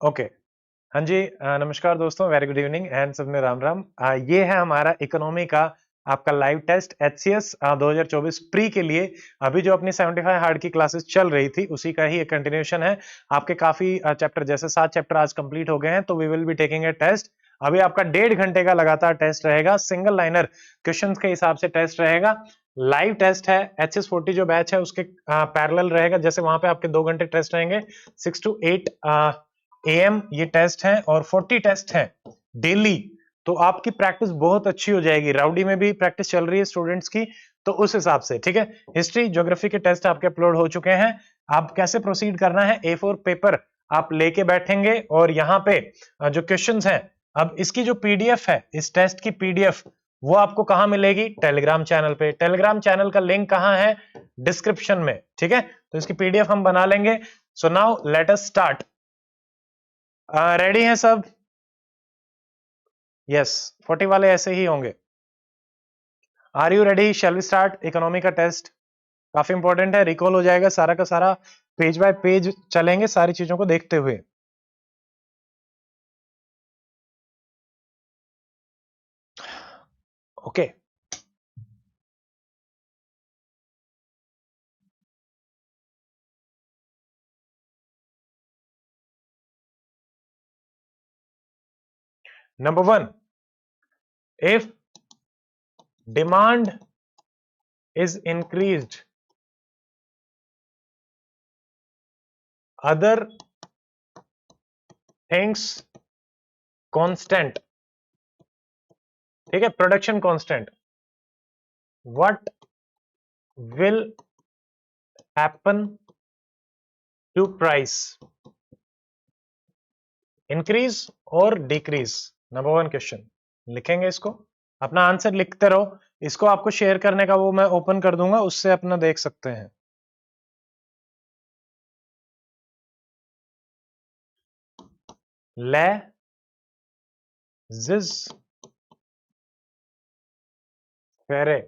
Okay. हाँ जी, नमस्कार दोस्तों, वेरी गुड इवनिंग एंड सबने राम राम। ये है हमारा इकोनॉमी का आपका लाइव टेस्ट एचसीएस 2024 प्री के लिए। अभी जो अपनी 75 हार्ड की क्लासेस चल रही थी उसी का ही एक कंटिन्यूशन है। आपके काफी चैप्टर जैसे 7 चैप्टर आज कंप्लीट हो गए हैं, तो we will be taking a test. अभी आपका 1.5 घंटे का लगातार टेस्ट रहेगा, सिंगल लाइनर क्वेश्चंस के हिसाब से टेस्ट रहेगा। लाइव टेस्ट है, एचएस 40 जो बैच है उसके पैरेलल रहेगा। जैसे वहां पे आपके 2 घंटे टेस्ट रहेंगे, 6 to 8 एएम ये टेस्ट है और 40 टेस्ट है डेली। तो आपकी प्रैक्टिस बहुत अच्छी हो जाएगी। राउडी में भी प्रैक्टिस चल रही है स्टूडेंट्स की, तो उस हिसाब से ठीक है। हिस्ट्री ज्योग्राफी के टेस्ट आपके अपलोड हो चुके हैं। आप कैसे प्रोसीड करना है, A4 पेपर आप लेके बैठेंगे और यहाँ पे जो क्वेश्चंस हैं, अब इसकी जो पीडीएफ है, इस टेस्ट की पीडीएफ, वो आपको कहां मिलेगी? टेलीग्राम चैनल पे। टेलीग्राम चैनल का लिंक कहां है? डिस्क्रिप्शन में, ठीक है। तो इसकी पीडीएफ हम बना लेंगे। So now let us start. Ready हैं सब? यस, 40 वाले ऐसे ही होंगे। Are you ready? Shall we start? Economy का टेस्ट काफी इंपॉर्टेंट है, रिकॉल हो जाएगा सारा का सारा। पेज बाय पेज चलेंगे सारी चीजों को देखते हुए। Okay number 1, if demand is increased, other things constant, ठीक है, production constant, what will happen to price? Increase और डिक्रीज? नंबर 1 क्वेश्चन लिखेंगे, इसको अपना आंसर लिखते रहो। इसको आपको शेयर करने का वो मैं ओपन कर दूंगा, उससे अपना देख सकते हैं। laissez-faire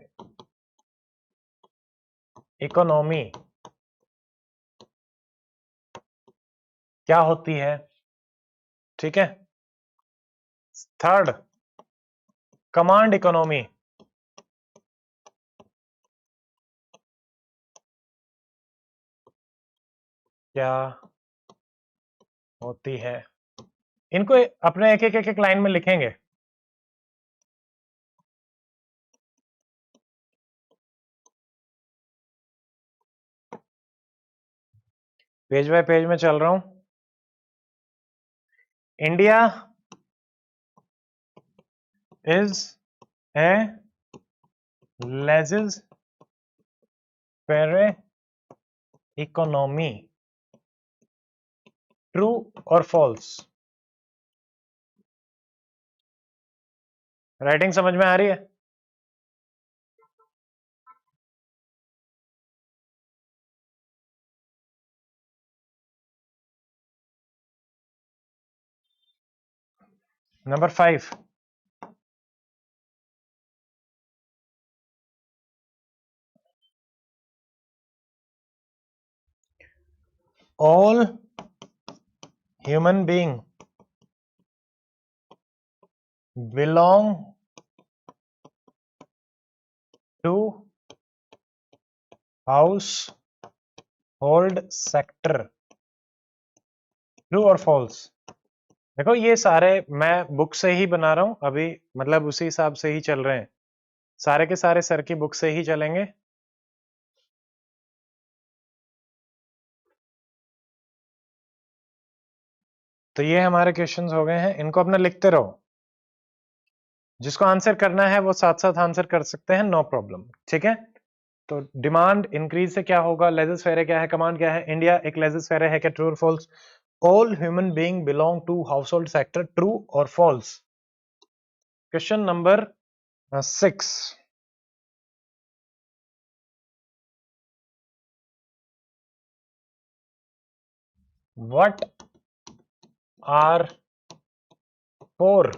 इकोनॉमी क्या होती है? ठीक है। थर्ड, कमांड इकोनॉमी क्या होती है? इनको अपने एक एक एक एक लाइन में लिखेंगे। पेज बाय पेज में चल रहा हूं। India is a laissez-faire economy, true और फॉल्स? राइटिंग समझ में आ रही है? Number 5, all human being belong to household sector, true और फॉल्स? देखो ये सारे मैं बुक से ही बना रहा हूं अभी, मतलब उसी हिसाब से ही चल रहे हैं। सारे के सारे सर की बुक से ही चलेंगे। तो ये हमारे क्वेश्चंस हो गए हैं, इनको अपना लिखते रहो। जिसको आंसर करना है वो साथ साथ आंसर कर सकते हैं, नो प्रॉब्लम, ठीक है। तो डिमांड इंक्रीज से क्या होगा? लेजस-फेरे क्या है? कमांड क्या है? इंडिया एक लेजस-फेरे है क्या? ट्रू और false? All human being belong to household sector, true और false? Question number 6, what are 4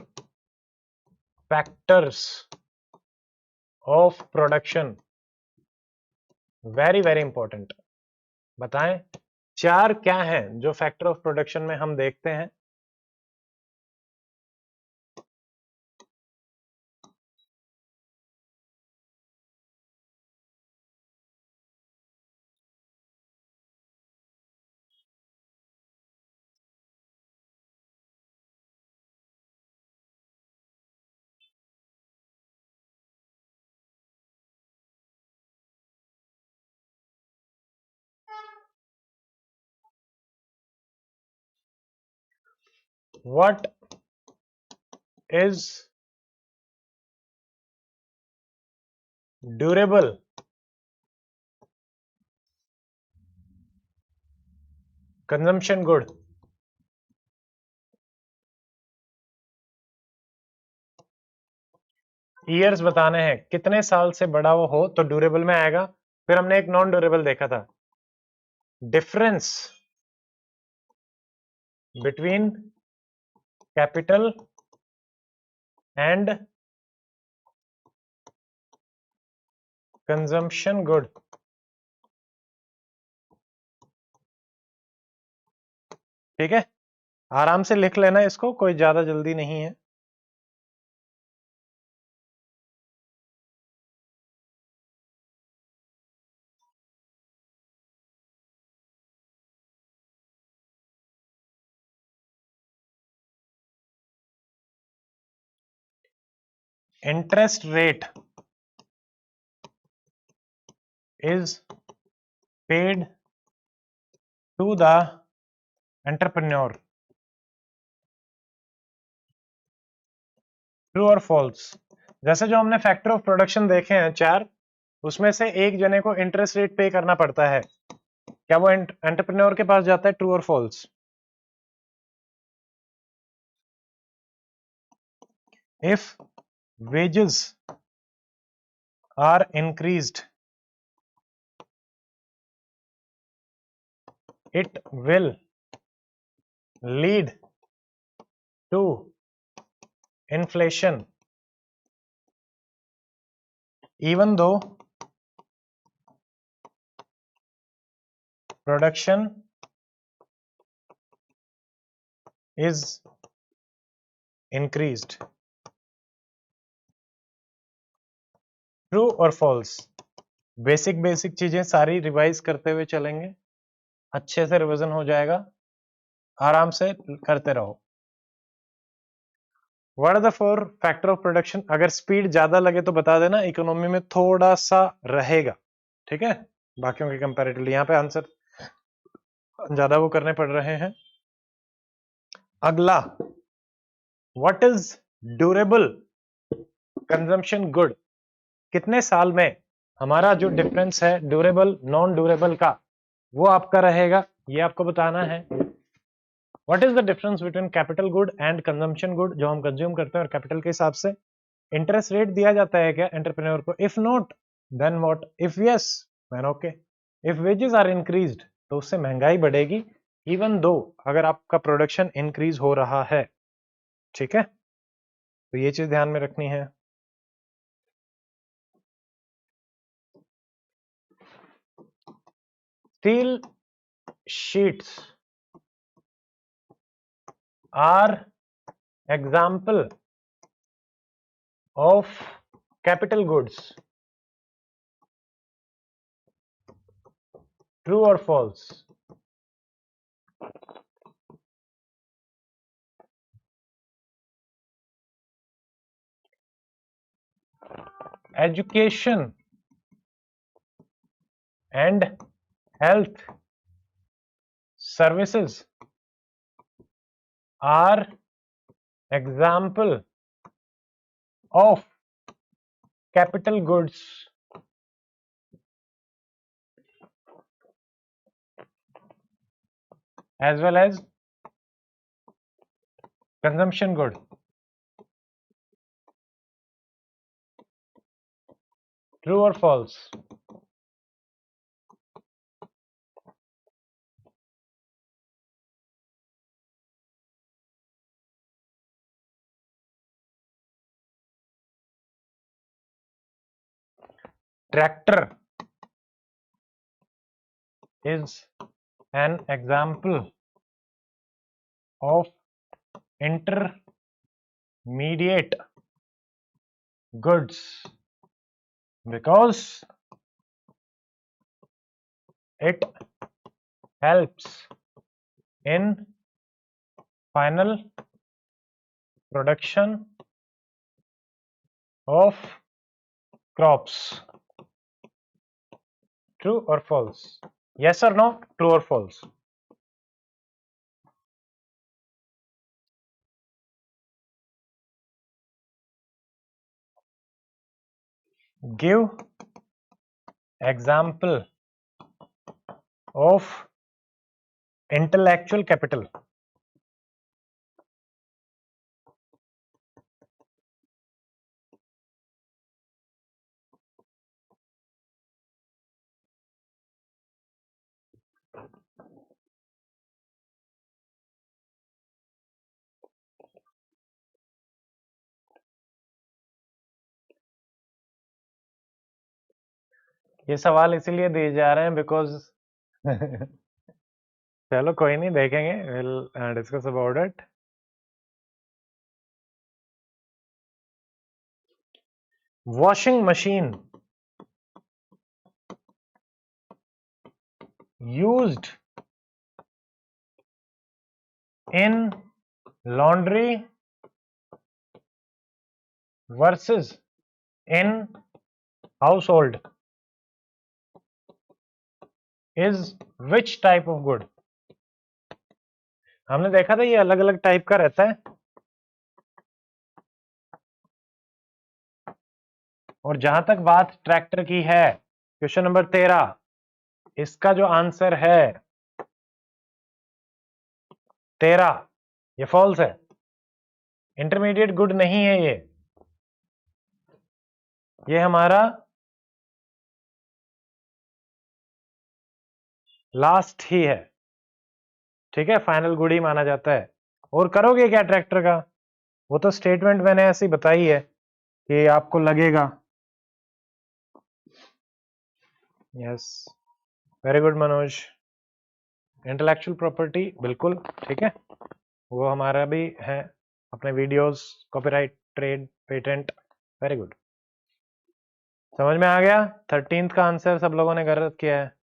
factors of production? Very very important, बताएं 4 क्या हैं जो फैक्टर ऑफ प्रोडक्शन में हम देखते हैं। What is durable? Consumption good. Years बताने हैं, कितने साल से बड़ा वो हो तो ड्यूरेबल में आएगा। फिर हमने एक नॉन ड्यूरेबल देखा था, difference between capital and consumption good. ठीक है, आराम से लिख लेना इसको, कोई ज्यादा जल्दी नहीं है। Interest rate is paid to the entrepreneur, true और फॉल्स। जैसे जो हमने फैक्टर ऑफ प्रोडक्शन देखे हैं 4, उसमें से एक जने को इंटरेस्ट रेट पे करना पड़ता है, क्या वो एंटरप्रेन्योर के पास जाता है, ट्रू और false? If wages are increased, it will lead to inflation, even though production is increased. True और फॉल्स? बेसिक चीजें सारी रिवाइज करते हुए चलेंगे, अच्छे से रिवीजन हो जाएगा, आराम से करते रहो। What are the 4 factor of production? अगर स्पीड ज्यादा लगे तो बता देना, इकोनॉमी में थोड़ा सा रहेगा, ठीक है, बाकियों के कंपैरेटिवली। यहाँ पे आंसर ज्यादा वो करने पड़ रहे हैं। अगला, what is durable consumption good? कितने साल में हमारा जो डिफरेंस है ड्यूरेबल नॉन ड्यूरेबल का, वो आपका रहेगा, ये आपको बताना है। What is the difference between capital good and consumption good, जो हम कंज्यूम करते हैं और कैपिटल के हिसाब से। इंटरेस्ट रेट दिया जाता है क्या एंटरप्रेन्योर को? If not then what? If yes then okay. If wages are increased तो उससे महंगाई बढ़ेगी, इवन दो अगर आपका प्रोडक्शन इंक्रीज हो रहा है, ठीक है, तो ये चीज ध्यान में रखनी है। Steel sheets are example of capital goods, true or false? Education and health services are example of capital goods, as well as consumption good. True or false? Tractor is an example of intermediate goods because it helps in final production of crops. True or false? Yes or no? True or false? Give example of intellectual capital. ये सवाल इसीलिए दिए जा रहे हैं because चलो कोई नहीं, देखेंगे, will discuss about it. Washing machine used in laundry versus in household is which type of good. हमने देखा था ये अलग अलग टाइप का रहता है, और जहां तक बात ट्रैक्टर की है, क्वेश्चन नंबर 13, इसका जो आंसर है 13, ये फॉल्स है। इंटरमीडिएट गुड नहीं है ये हमारा लास्ट ही है, ठीक है, फाइनल गुड ही माना जाता है। और करोगे क्या ट्रैक्टर का, वो तो स्टेटमेंट मैंने ऐसी बताई है कि आपको लगेगा। Yes, very good Manoj. Intellectual property बिल्कुल ठीक है, वो हमारा भी है, अपने videos, copyright, trade, patent, very good. समझ में आ गया। 13th का आंसर सब लोगों ने गलत किया है।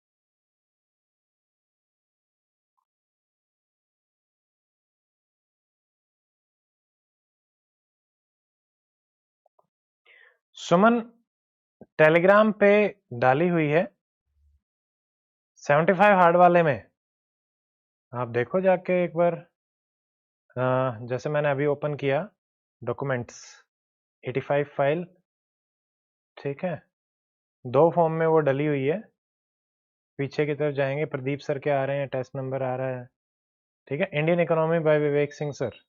सुमन टेलीग्राम पे डाली हुई है 75 हार्ड वाले में, आप देखो जाके एक बार। जैसे मैंने अभी ओपन किया डॉक्यूमेंट्स 85 फाइल, ठीक है, 2 फॉर्म में वो डली हुई है। पीछे की तरफ जाएंगे, प्रदीप सर के आ रहे हैं, टेस्ट नंबर आ रहा है, ठीक है। Indian economy bye Vivek Singh sir,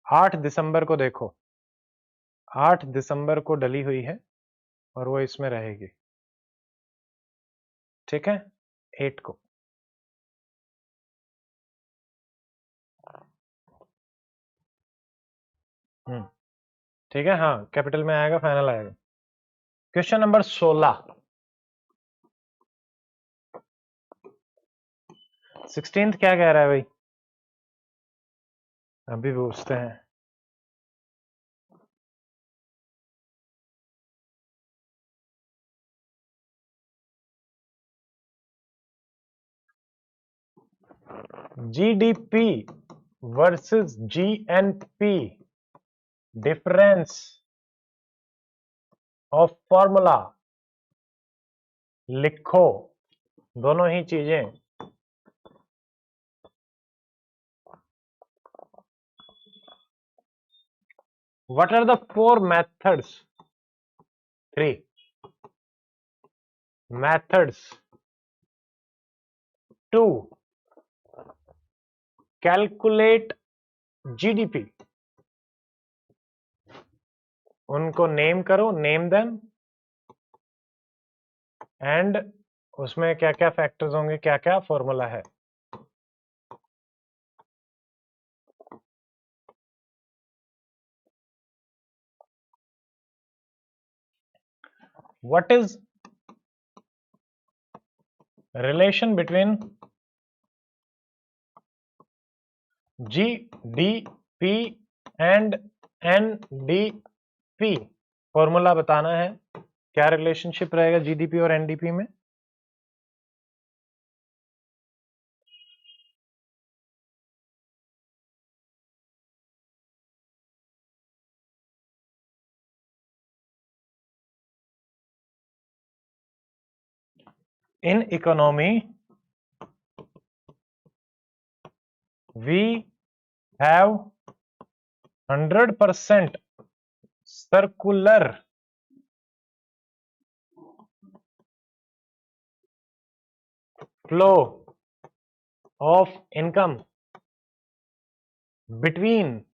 8 दिसंबर को देखो, 8 दिसंबर को डली हुई है और वो इसमें रहेगी, ठीक है, 8 को। ठीक है, हाँ, कैपिटल में आएगा, फाइनल आएगा। क्वेश्चन नंबर 16, 16th क्या कह रहा है भाई, अभी पूछते हैं। GDP versus GNP, difference of formula लिखो, दोनों ही चीजें। What are the 4 methods, 3 methods to calculate GDP? उनको नेम करो, नेम देम, एंड उसमें क्या क्या फैक्टर्स होंगे, क्या क्या फॉर्मूला है। What is relation between GDP and NDP? Formula बताना है, क्या रिलेशनशिप रहेगा जीडीपी और एनडीपी में। In economy, we have 100% circular flow of income between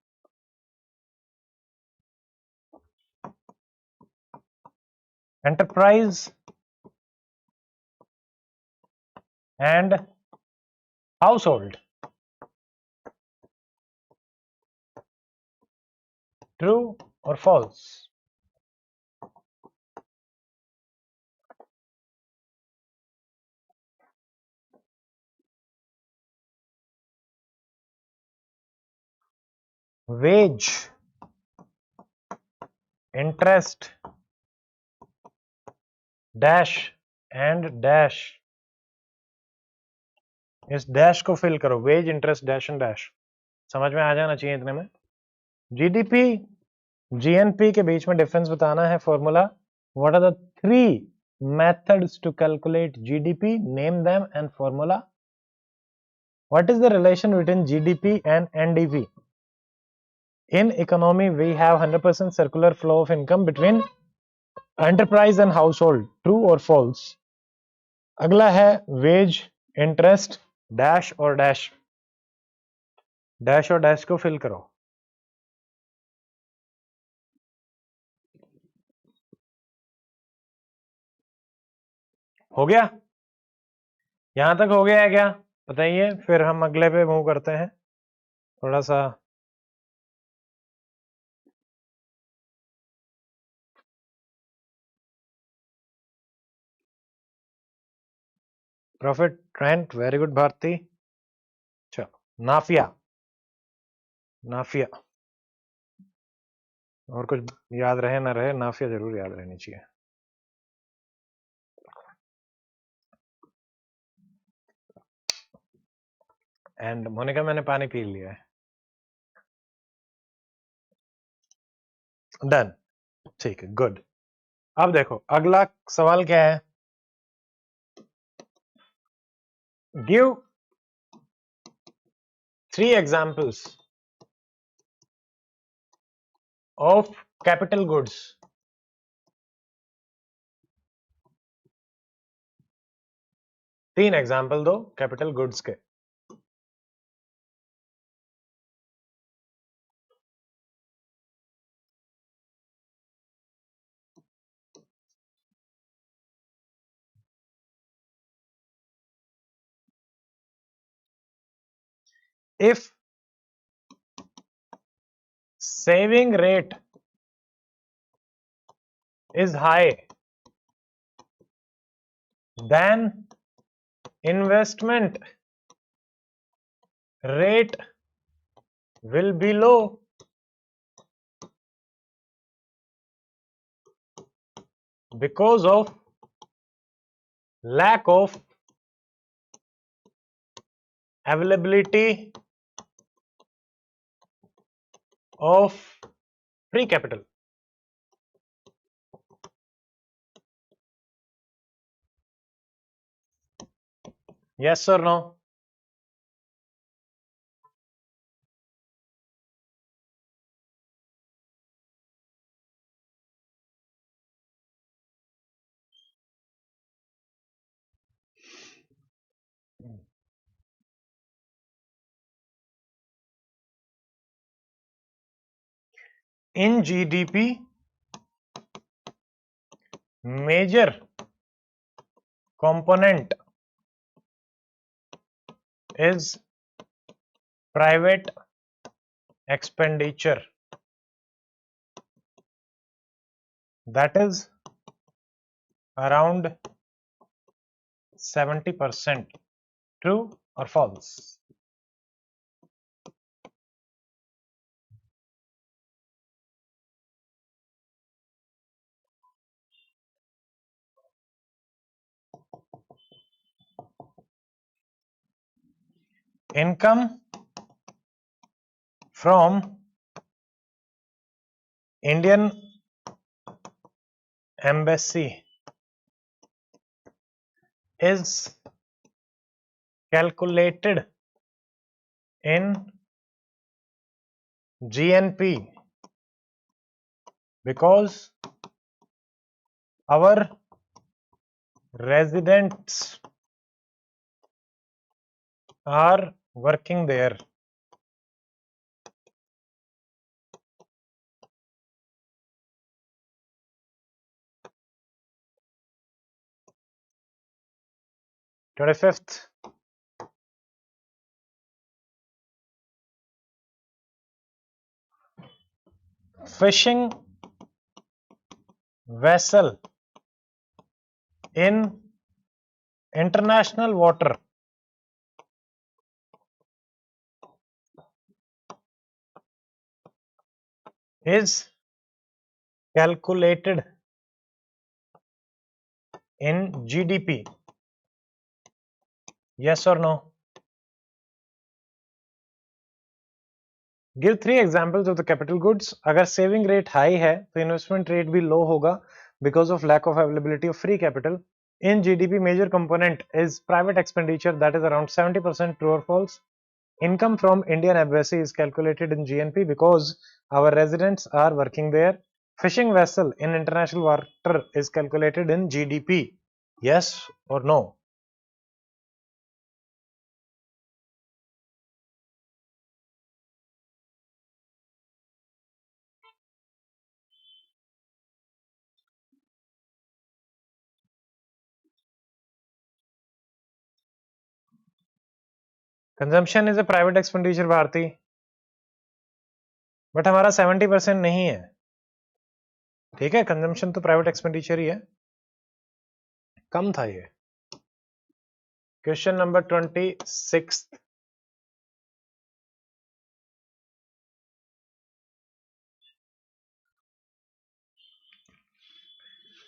enterprise and household. True or false? Wage, interest, dash and dash. इस dash को fill करो, wage, interest, dash and dash. समझ में आ जाना चाहिए इतने में। जीडीपी जीएनपी के बीच में डिफरेंस बताना है। Formula, what are the three methods to calculate GDP? Name them and formula. What is the relation between GDP and NDP? In economy, we have 100% circular flow of income between enterprise and household. True or false? अगला है wage, interest, dash और dash. Dash और dash को fill करो। हो गया? यहां तक हो गया है क्या? बताइए, फिर हम अगले पे मूव करते हैं। थोड़ा सा profit trend, very good Bharti. चलो, नाफिया, नाफिया और कुछ याद रहे ना रहे, नाफिया जरूर याद रहनी चाहिए। एंड मोनिका, मैंने पानी पी लिया है। डन, ठीक है, गुड। अब देखो अगला सवाल क्या है। Give 3 examples of capital goods. तीन एग्जांपल दो कैपिटल गुड्स के। If saving rate is high, then investment rate will be low. Because of lack of availability of free capital. Yes or no? In GDP, major component is private expenditure. That is around 70%. True or false? Income from Indian Embassy is calculated in GNP because our residents are working there. Twenty-fifth. Fishing vessel in international water is calculated in GDP. Yes or no? Give 3 examples of the capital goods. अगर saving rate high है तो investment rate भी low होगा because of lack of availability of free capital. In GDP, major component is private expenditure, that is around 70%. True or false? Income from Indian embassy is calculated in GNP because our residents are working there. Fishing vessel in international water is calculated in GDP. Yes or no? Consumption is a private expenditure, Bharti, but हमारा 70% नहीं है. ठीक है, consumption तो private expenditure ही है, कम था ये. Question number 26.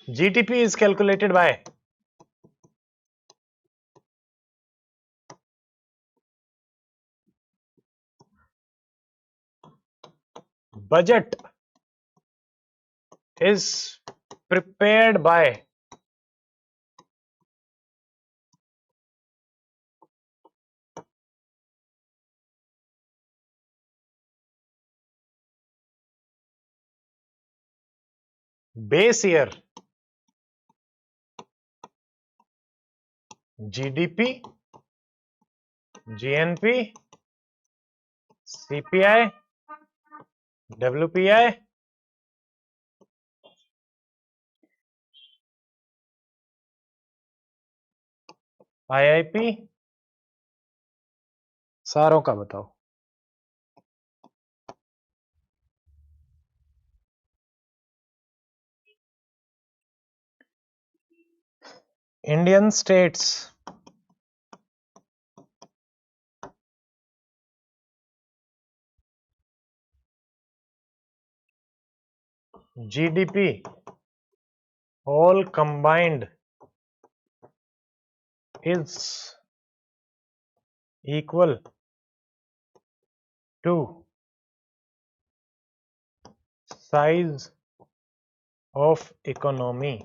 GDP is calculated by budget is prepared by base year GDP, GNP, CPI, WPI, IIP, सारों का बताओ. Indian states GDP all combined is equal to size of economy.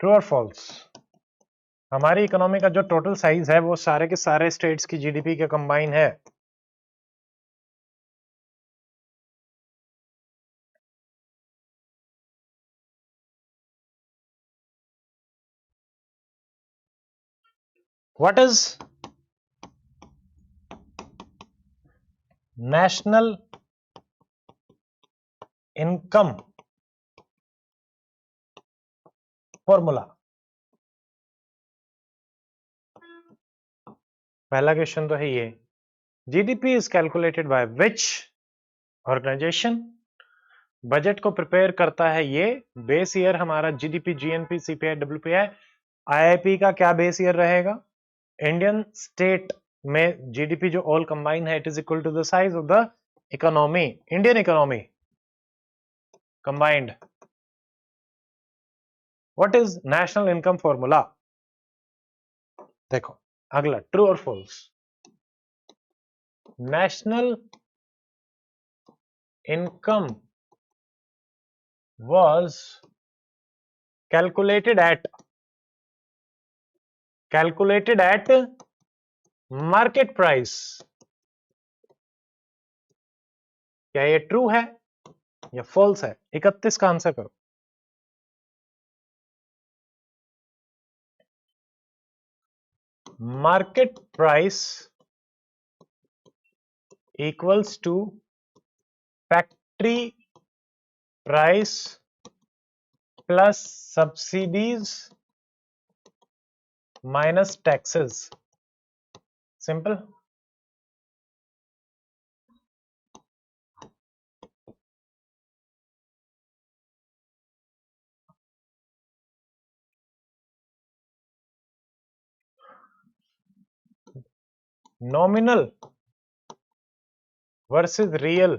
True और false? हमारी economy का जो total size है वो सारे के सारे स्टेट्स की जीडीपी के कंबाइन है. What is national income formula? पहला क्वेश्चन तो है ये. GDP is calculated by which organisation? Budget को प्रिपेयर करता है ये. बेस ईयर हमारा GDP, GNP, CPI, WPI. IIP का क्या बेस ईयर रहेगा? इंडियन स्टेट में जीडीपी जो ऑल कंबाइन है, it is equal to the size of the economy, Indian economy combined. What is national income formula? देखो अगला, true और false? National income was calculated at market price क्या ये true है या फॉल्स है? 31 का आंसर करो। Market price equals to factory price plus subsidies minus taxes. Simple. Nominal versus real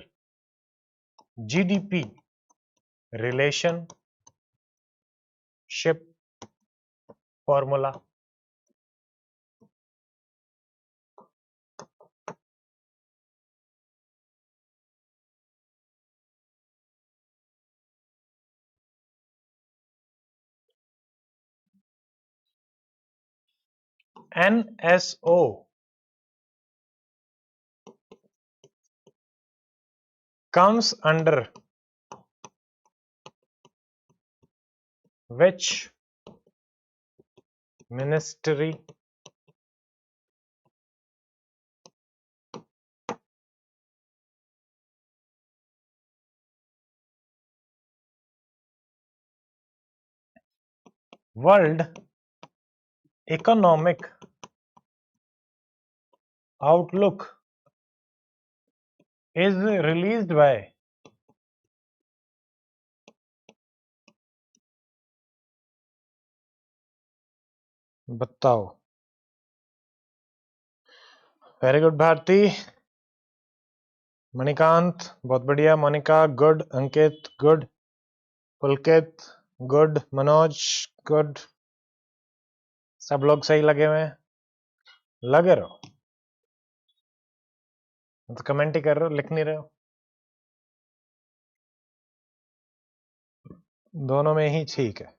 GDP relationship formula. NSO comes under which ministry? World Economic Outlook is released by बताओ। Very good Bharti. Manikant बहुत बढ़िया। Monika good. Ankit good. Pulkit good. Manoj good. सब लोग सही लगे हुए हैं? लगे रहो, तो कमेंट ही कर रहे हो, लिख नहीं रहे हो। दोनों में ही ठीक है।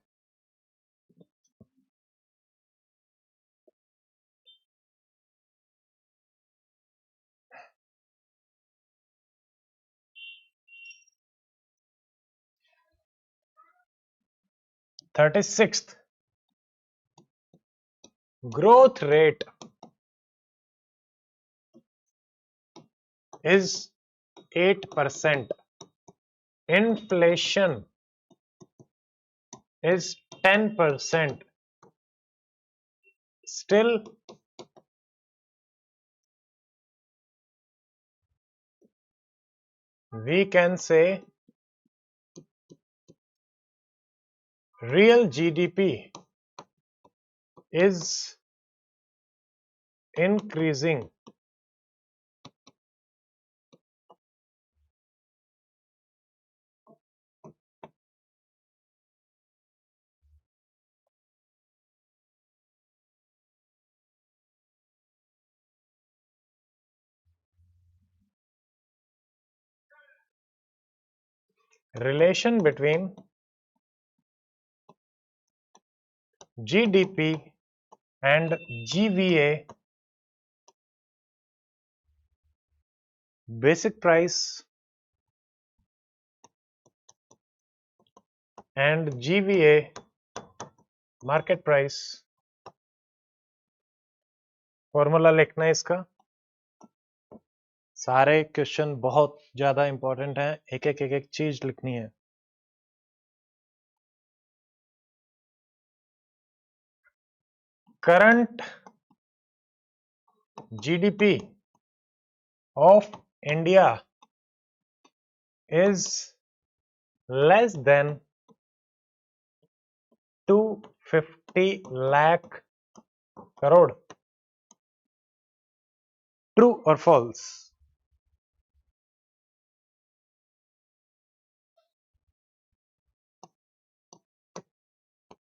Thirty sixth growth rate is 8%. Inflation is 10%. Still, we can say real GDP is increasing. Relation between GDP and GVA, basic price, and GVA, market price। Formula लिखना है इसका। सारे क्वेश्चन बहुत ज्यादा इंपॉर्टेंट हैं, एक एक चीज लिखनी है। Current GDP of India is less than 250 lakh crore. True or false?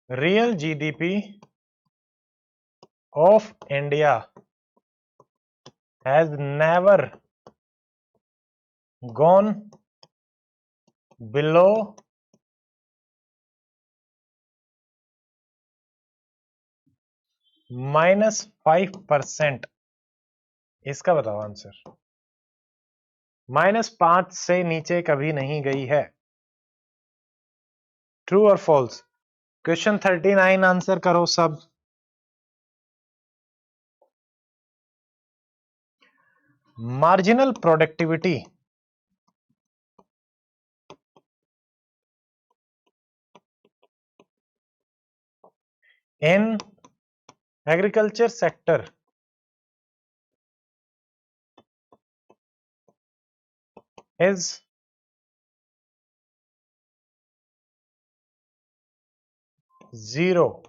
Real GDP of India has never gone below -5%। इसका बताओ आंसर। -5 से नीचे कभी नहीं गई है। ट्रू और फॉल्स? क्वेश्चन 39 आंसर करो सब। Marginal productivity in agriculture sector is 0.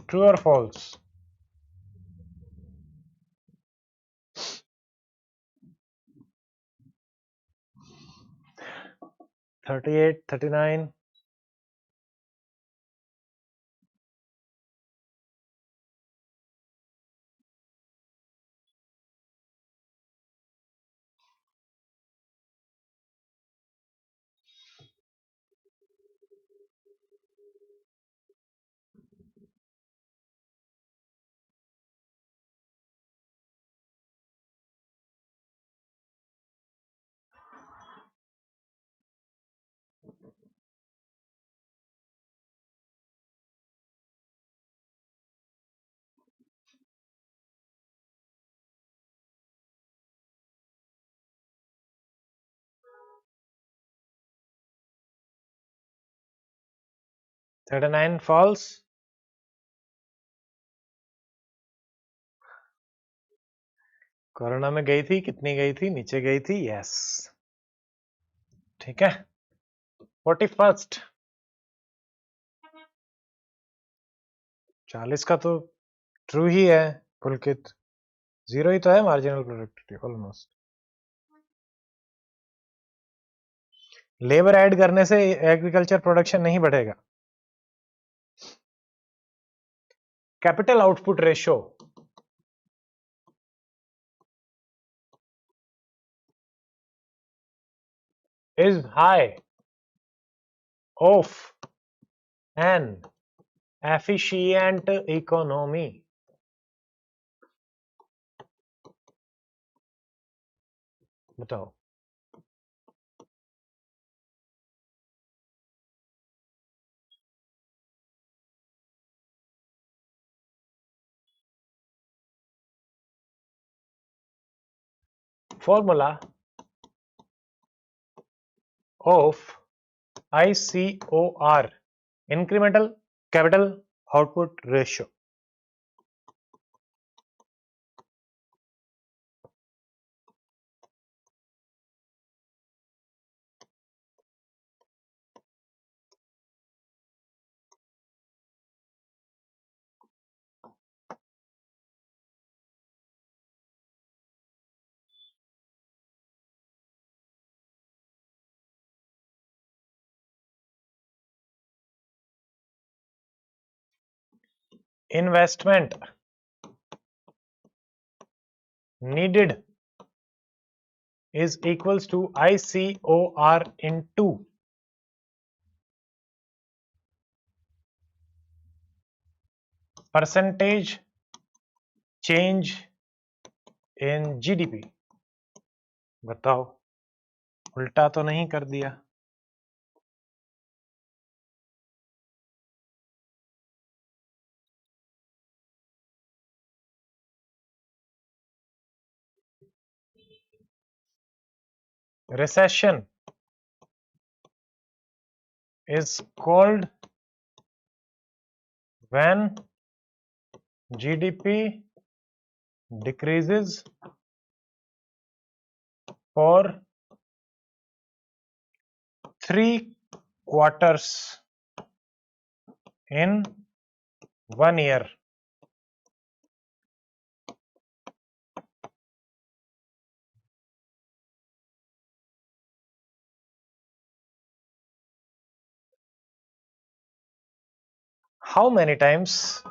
True or false? (38, 39) (39) false. Corona में गई थी, कितनी गई थी? नीचे गई थी, यस। ठीक है। 41st 40 का तो ट्रू ही है पुलकित, 0 ही तो है marginal productivity almost. Labour add करने से एग्रीकल्चर प्रोडक्शन नहीं बढ़ेगा। Capital output ratio is high of an efficient economy. बताओ। Formula of ICOR, incremental capital output ratio. Investment needed is equals to ICOR into percentage change in GDP. बताओ, उल्टा तो नहीं कर दिया? Recession is called when GDP decreases for 3 quarters in 1 year. How many times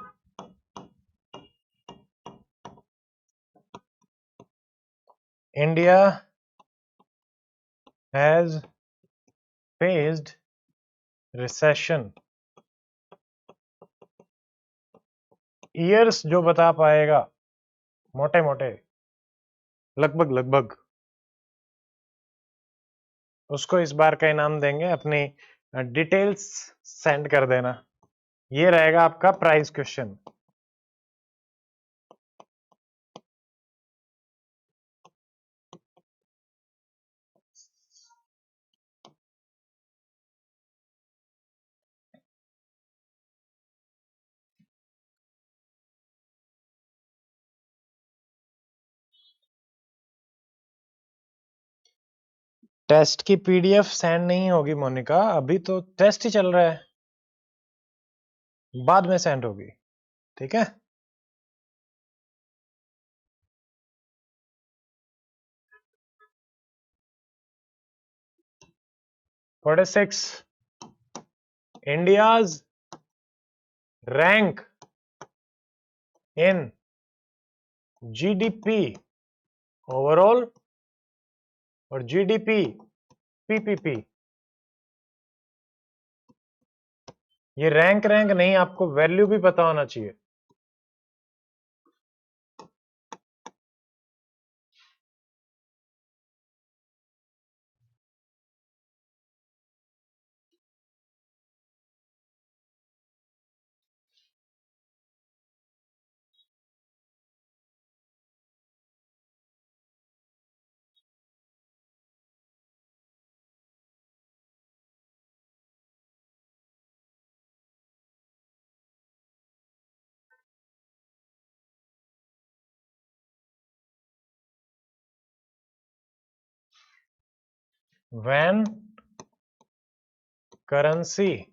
India has faced recession? Years जो बता पाएगा मोटे मोटे, लगभग लगभग उसको इस बार का इनाम देंगे। अपनी डिटेल्स सेंड कर देना। ये रहेगा आपका प्राइज क्वेश्चन। टेस्ट की पीडीएफ सेंड नहीं होगी मोनिका, अभी तो टेस्ट ही चल रहा है, बाद में सेंड होगी, ठीक है। What is 6? India's rank in GDP overall और GDP PPP। ये रैंक नहीं, आपको वैल्यू भी पता होना चाहिए। When currency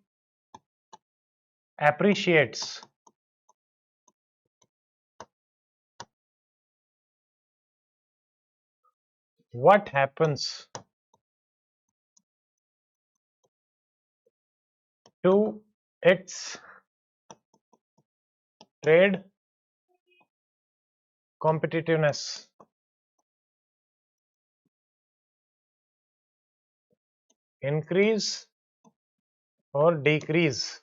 appreciates, what happens to its trade competitiveness? Increase or decrease?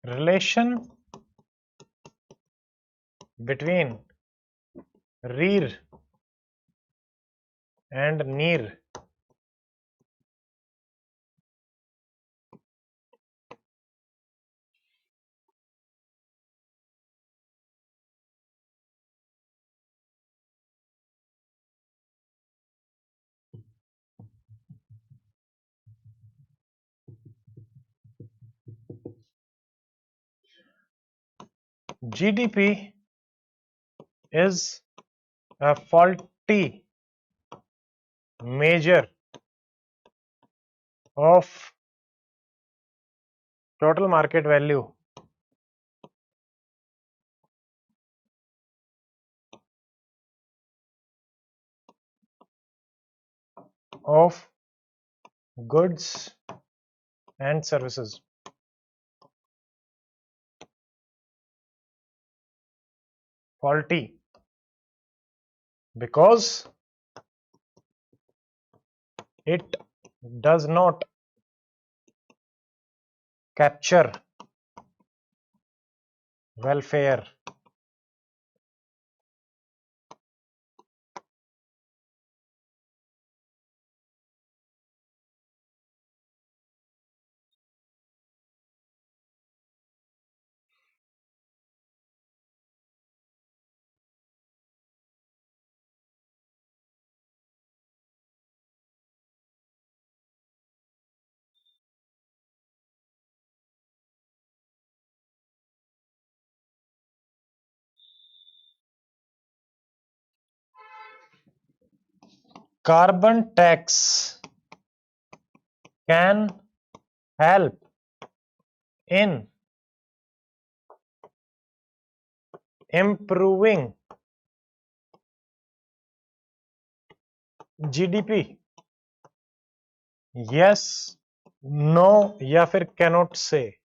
Relation between rear and near. GDP is a faulty measure of total market value of goods and services. Faulty because it does not capture welfare. Carbon tax can help in improving GDP. Yes, no या फिर cannot say.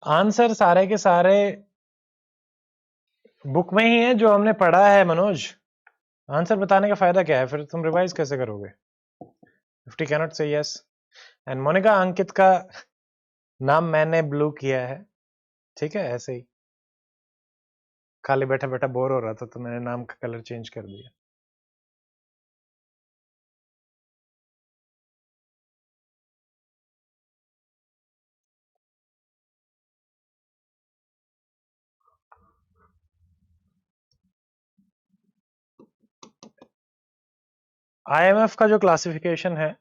Answer सारे के सारे book में ही है जो हमने पढ़ा है मनोज। आंसर बताने का फायदा क्या है, फिर तुम रिवाइज कैसे करोगे? 50 cannot say yes. And Monika, अंकित का नाम मैंने ब्लू किया है, ठीक है, ऐसे ही खाली बैठा बैठा बोर हो रहा था तो मैंने नाम का कलर चेंज कर दिया। आईएमएफ का जो क्लासिफिकेशन है,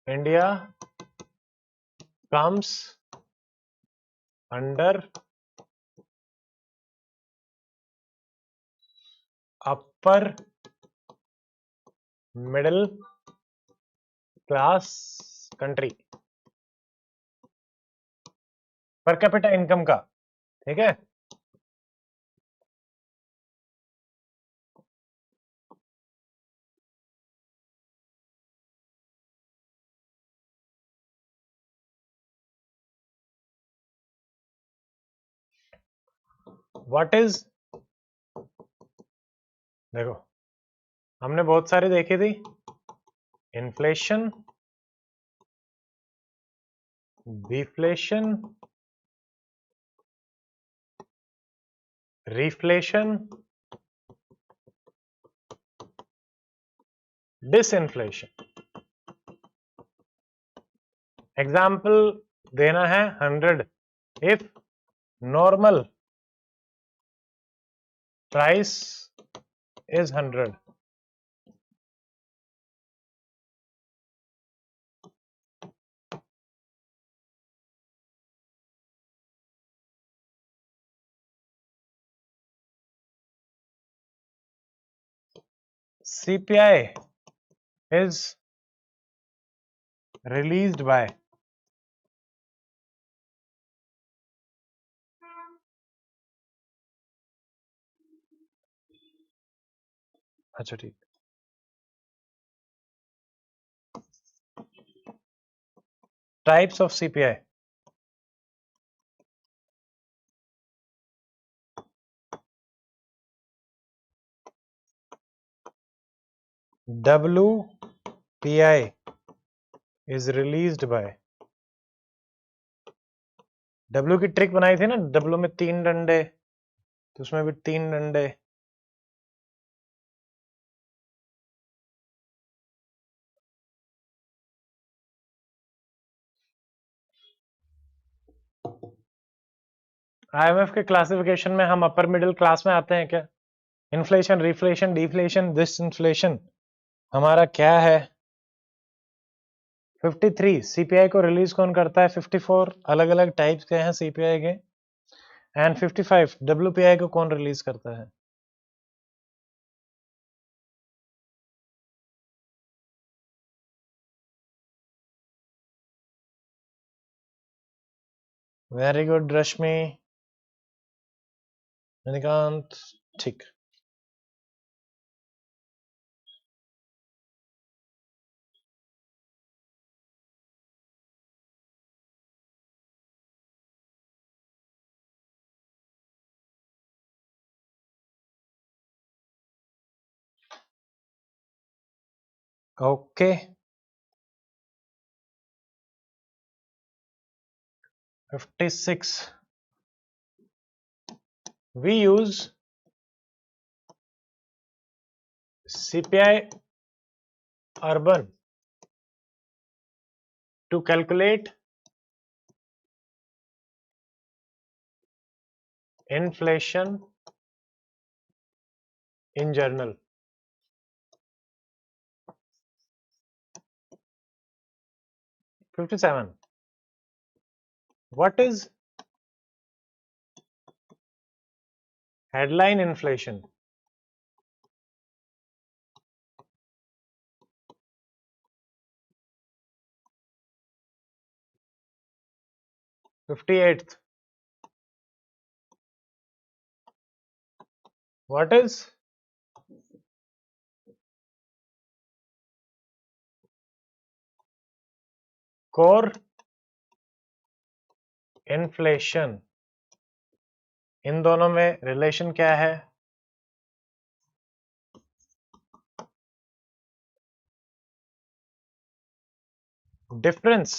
India comes under upper middle class country per capita income का, ठीक है। व्हाट इज, देखो हमने बहुत सारी देखी थी, इन्फ्लेशन, डिफ्लेशन, रिफ्लेशन, डिसइंफ्लेशन। एग्जाम्पल देना है 100। If normal price is 100, CPI is released by, अच्छा ठीक, types of CPI, WPI is released by, W की ट्रिक बनाई थी ना, डब्ल्यू में 3 डंडे, तो उसमें भी 3 डंडे। आईएमएफ के क्लासिफिकेशन में हम अपर मिडिल क्लास में आते हैं क्या? इन्फ्लेशन, रिफ्लेशन, डिफ्लेशन, डिसइंफ्लेशन हमारा क्या है? 53 सीपीआई को रिलीज कौन करता है? 54 अलग अलग टाइप्स के हैं सीपीआई के। एंड 55 डब्ल्यूपीआई को कौन रिलीज करता है? वेरी गुड रश्मि, निकांत, ठीक। Okay, 56 we use CPI urban to calculate inflation in journal. 57 what is headline inflation? 58th what is core inflation, इन दोनों में रिलेशन क्या है? Difference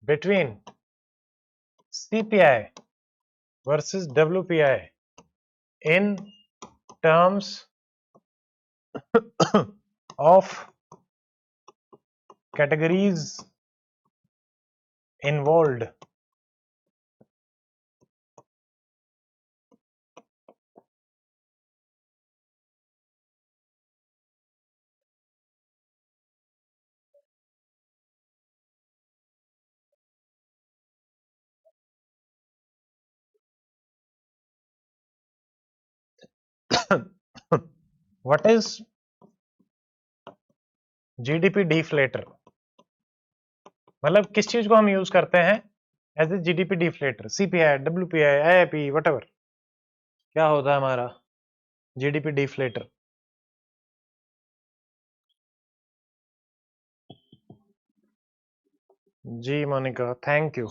between CPI versus WPI in terms of categories involved. What is GDP deflator? मतलब किस चीज को हम यूज करते हैं as a GDP deflator? CPI, WPI, IIP, whatever, क्या होता है हमारा GDP डिफ्लेटर? जी Monica, thank you.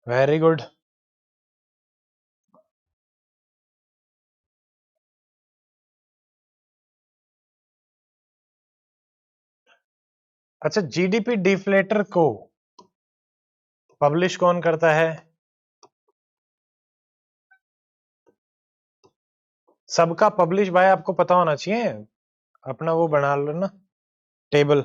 Very good. अच्छा, GDP डिफ्लेटर को पब्लिश कौन करता है? सबका पब्लिश भाई आपको पता होना चाहिए, अपना वो बना लो ना table.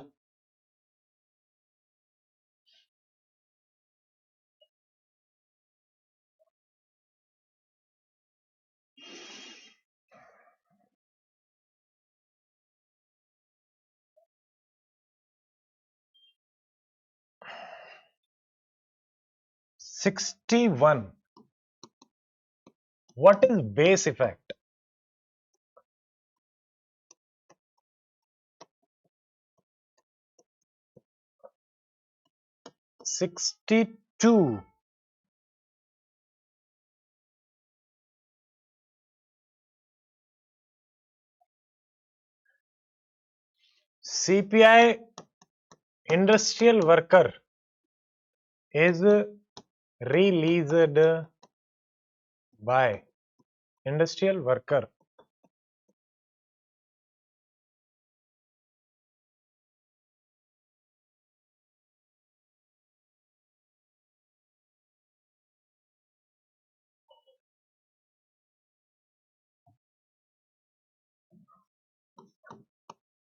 One, what is base effect? 62, CPI industrial worker is released by industrial worker.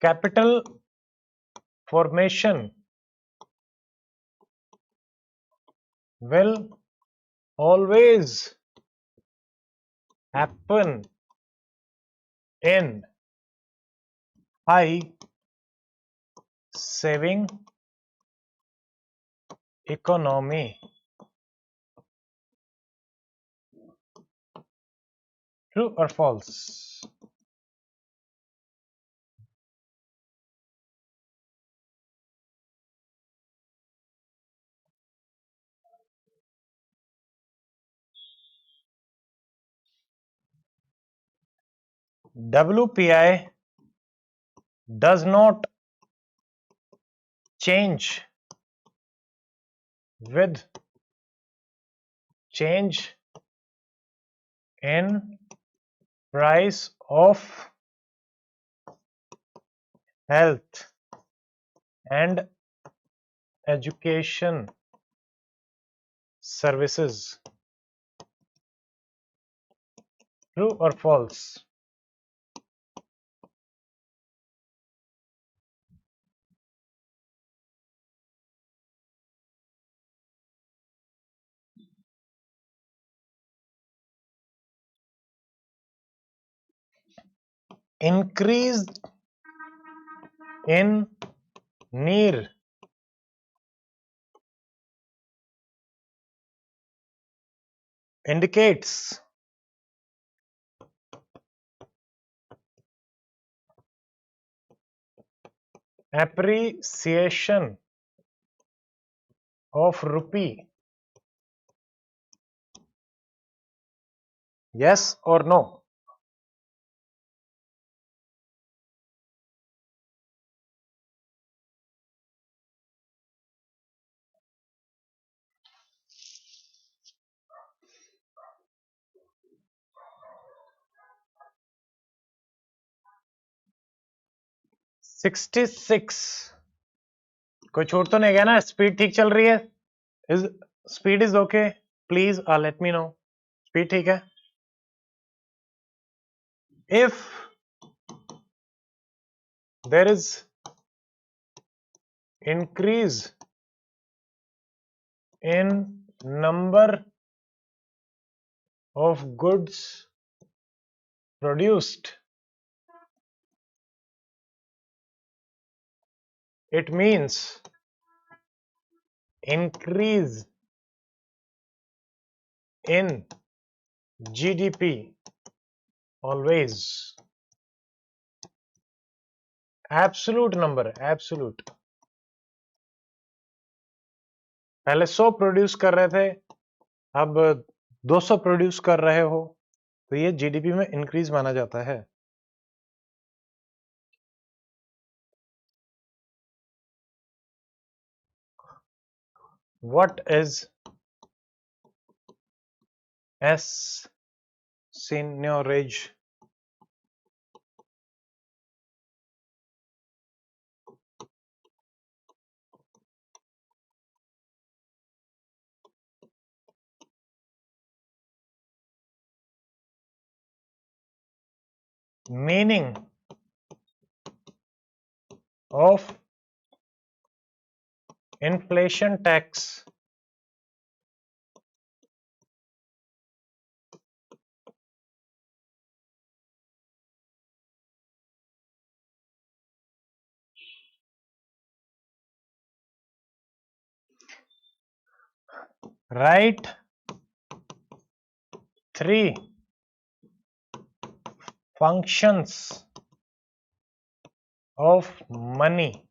Capital formation will always happen in high saving economy. True or false? WPI does not change with change in price of health and education services. True or false? Increase in need indicates appreciation of rupee, yes or no? $66. कोई छोड़ तो नहीं गया ना? Speed ठीक चल रही है? Is speed is okay? Please let me know. Speed ठीक है? If there is increase in number of goods produced, it means increase in GDP always. Absolute number, absolute. पहले 100 प्रोड्यूस कर रहे थे, अब 200 प्रोड्यूस कर रहे हो, तो ये जीडीपी में इंक्रीज माना जाता है. What is seigniorage? Meaning of inflation tax. Write 3 functions of money.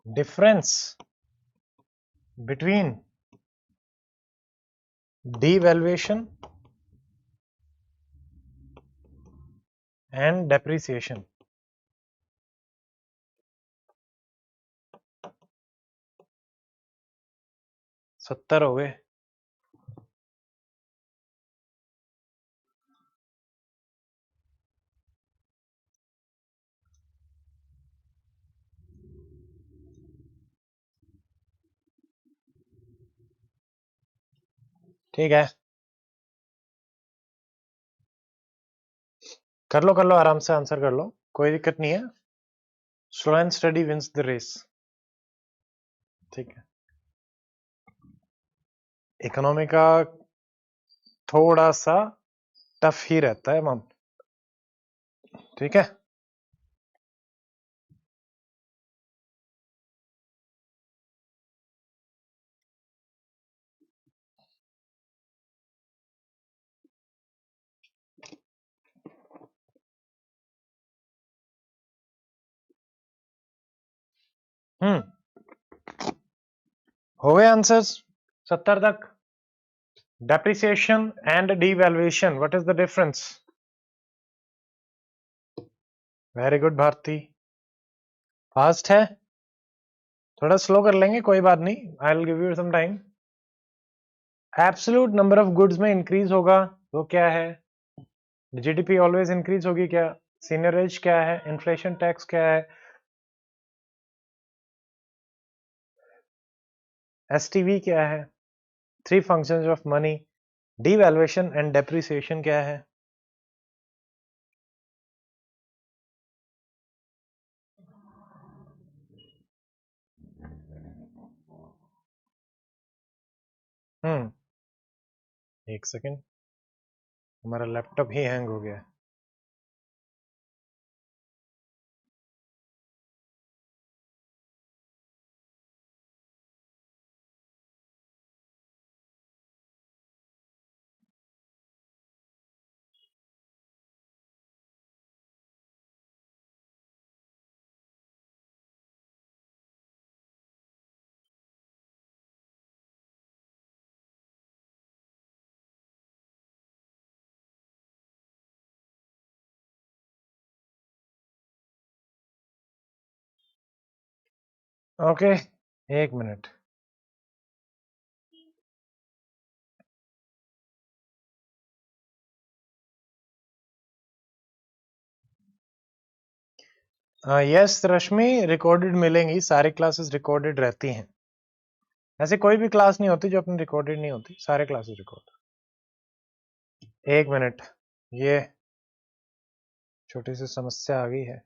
Difference between devaluation and depreciation. 70 हो गए. ठीक है, कर लो आराम से, आंसर कर लो, कोई दिक्कत नहीं है. Slow and steady wins the race. ठीक है, इकोनॉमी का थोड़ा सा टफ ही रहता है मैम. ठीक है, हो गए आंसर्स 70 तक. Depreciation and devaluation, what is the difference? Very good Bharti, fast है. थोड़ा स्लो कर लेंगे, कोई बात नहीं, I will give you some time. Absolute number of goods में इंक्रीज होगा तो क्या है? जीडीपी ऑलवेज इंक्रीज होगी क्या? सीनियरेज क्या है? इन्फ्लेशन टैक्स क्या है? एसटीवी क्या है? 3 functions of money. Devaluation and depreciation क्या है? एक सेकेंड. हमारा लैपटॉप ही हैंग हो गया। ओके, एक मिनट। यस रश्मि, रिकॉर्डेड मिलेंगी, सारी क्लासेस रिकॉर्डेड रहती हैं। ऐसे कोई भी क्लास नहीं होती जो अपनी रिकॉर्डेड नहीं होती, सारे क्लासेस रिकॉर्ड। एक मिनट, ये छोटी सी समस्या आ गई है।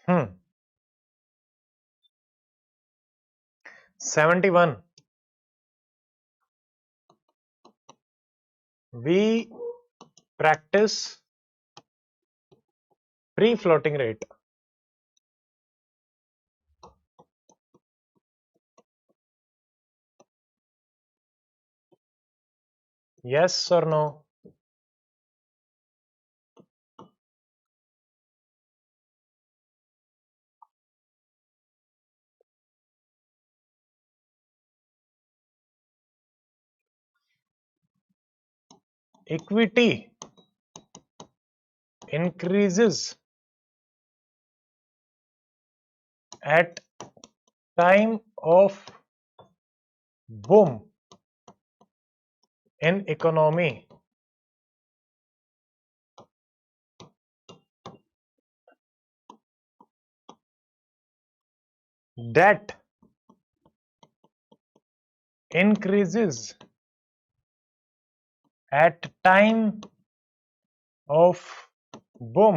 हम्म 71 we practice free floating rate. Yes or no? Equity increases at time of boom in economy. Debt increases at time of boom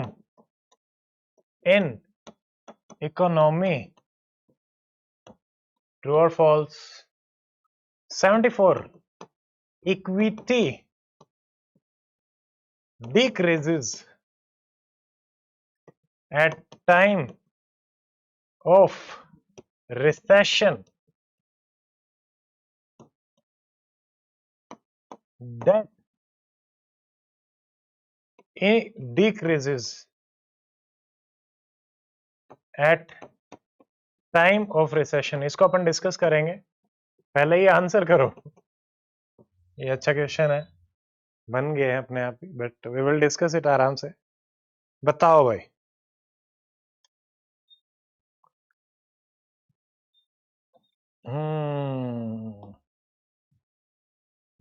in economy. True or false? 74 equity decreases at time of recession. Debt decreases at time of recession. इसको अपन discuss करेंगे, पहले ये answer करो। ये अच्छा question है, बन गए हैं अपने आप ही, but we will discuss it आराम से। बताओ भाई।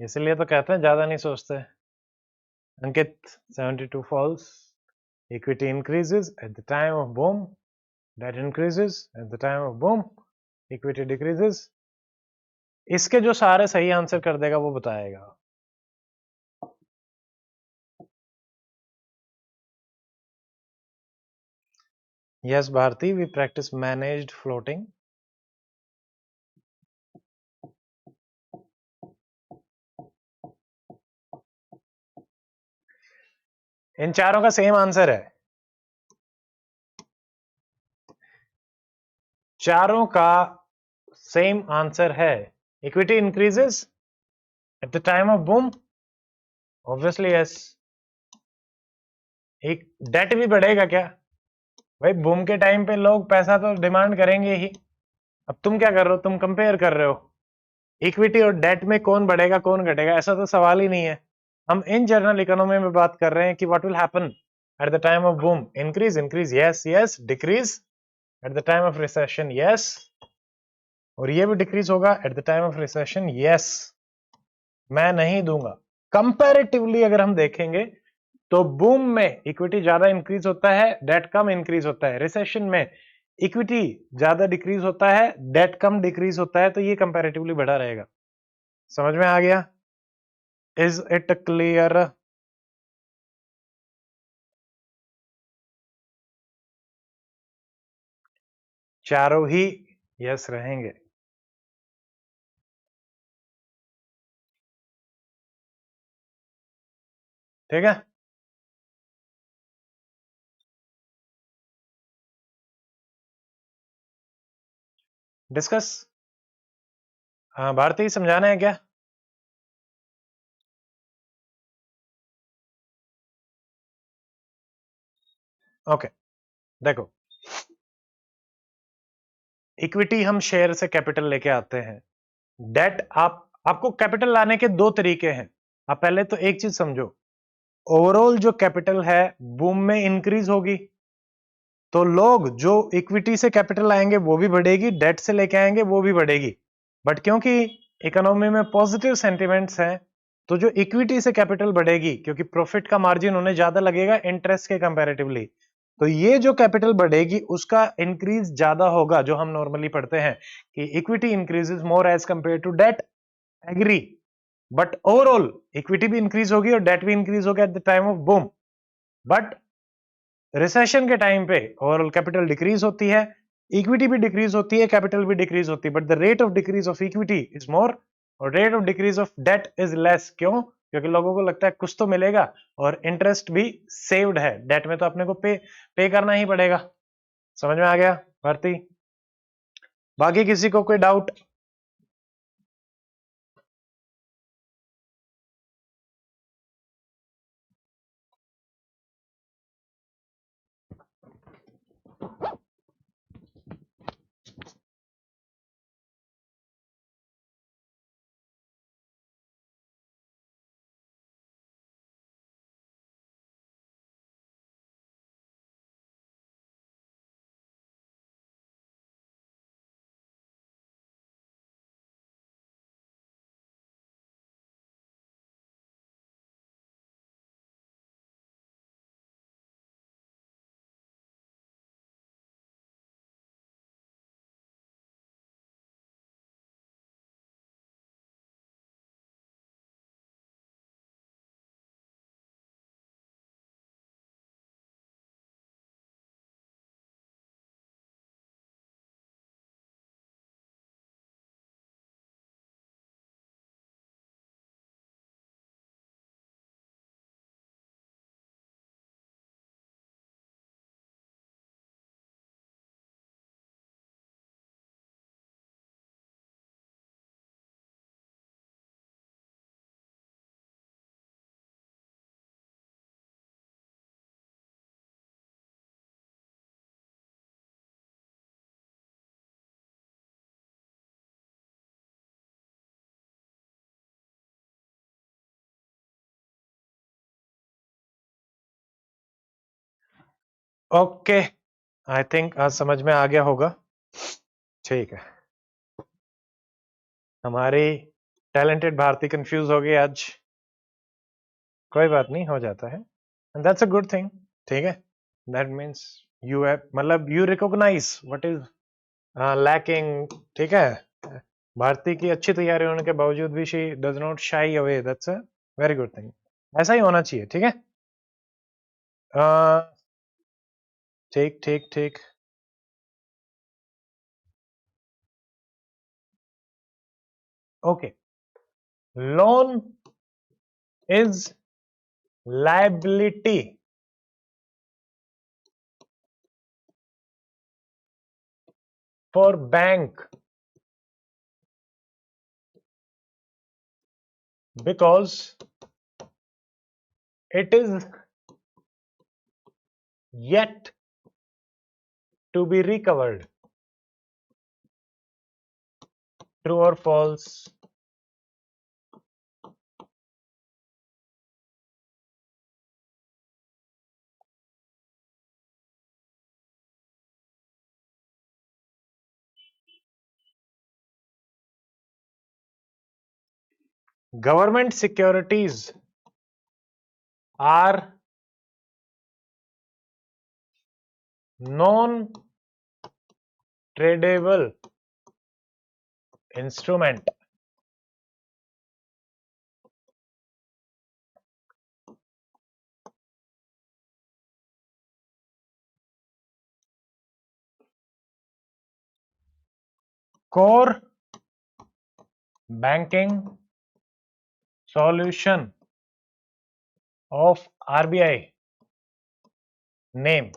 इसलिए तो कहते हैं ज्यादा नहीं सोचते। Ankit 72 false. Equity increases at the time of boom, debt increases at the time of boom, equity decreases. इसके जो सारे सही आंसर कर देगा वो बताएगा। Yes Bharti, we practise managed floating. इन चारों का सेम आंसर है, चारों का सेम आंसर है। Equity increases at the time of boom, obviously yes. एक डेट भी बढ़ेगा क्या भाई? बूम के टाइम पे लोग पैसा तो डिमांड करेंगे ही। अब तुम क्या कर रहे हो, तुम कंपेयर कर रहे हो इक्विटी और डेट में कौन बढ़ेगा कौन घटेगा, ऐसा तो सवाल ही नहीं है। हम इन जनरल इकोनॉमी में बात कर रहे हैं कि what will happen at the time of boom. Increase increase yes yes, decrease at the time of recession yes, और ये भी डिक्रीज होगा at the time of recession yes. मैं नहीं दूंगा। कंपैरेटिवली अगर हम देखेंगे तो बूम में इक्विटी ज्यादा इंक्रीज होता है, डेट कम इंक्रीज होता है। रिसेशन में इक्विटी ज्यादा डिक्रीज होता है, डेट कम डिक्रीज होता है, तो ये कंपैरेटिवली बढ़ा रहेगा। समझ में आ गया? Is it clear? चारों ही यस रहेंगे। ठीक है, डिस्कस। हाँ भारती, समझाना है क्या? ओके, देखो, इक्विटी हम शेयर से कैपिटल लेके आते हैं। डेट आपको कैपिटल लाने के दो तरीके हैं। आप पहले तो एक चीज समझो, ओवरऑल जो कैपिटल है बूम में इंक्रीज होगी, तो लोग जो इक्विटी से कैपिटल लाएंगे वो भी बढ़ेगी, डेट से लेके आएंगे वो भी बढ़ेगी। बट क्योंकि इकोनॉमी में पॉजिटिव सेंटिमेंट्स हैं, तो जो इक्विटी से कैपिटल बढ़ेगी, क्योंकि प्रॉफिट का मार्जिन उन्हें ज्यादा लगेगा इंटरेस्ट के कंपैरेटिवली, तो ये जो कैपिटल बढ़ेगी उसका इंक्रीज ज्यादा होगा, जो हम नॉर्मली पढ़ते हैं कि equity increases more as compare to debt. Agree? But overall equity भी इंक्रीज होगी और डेट भी इंक्रीज होगा at the time of boom. But recession के टाइम पे ओवरऑल कैपिटल डिक्रीज होती है, इक्विटी भी डिक्रीज होती है, कैपिटल भी डिक्रीज होती है, but the rate of decrease of equity is more और rate of decrease of debt is less. क्यों? क्योंकि लोगों को लगता है कुछ तो मिलेगा और इंटरेस्ट भी सेव्ड है, डेट में तो अपने को पे करना ही पड़ेगा। समझ में आ गया भारती? बाकी किसी को कोई डाउट? ओके, आई थिंक आज समझ में आ गया होगा। ठीक है, हमारी टैलेंटेड भारती कंफ्यूज हो गई आज। कोई बात नहीं, हो जाता है, and that's a good thing. ठीक है, दैट मीन्स यू हैव, मतलब you recognise what is lacking. ठीक है, भारती की अच्छी तैयारी होने के बावजूद भी she does not shy away, that's a very good thing. ऐसा ही होना चाहिए। ठीक है, ठीक ठीक ठीक। Okay, loan is liability for bank because it is yet to be recovered. True or false? Government securities are non-tradable instrument. core banking solution of RBI name.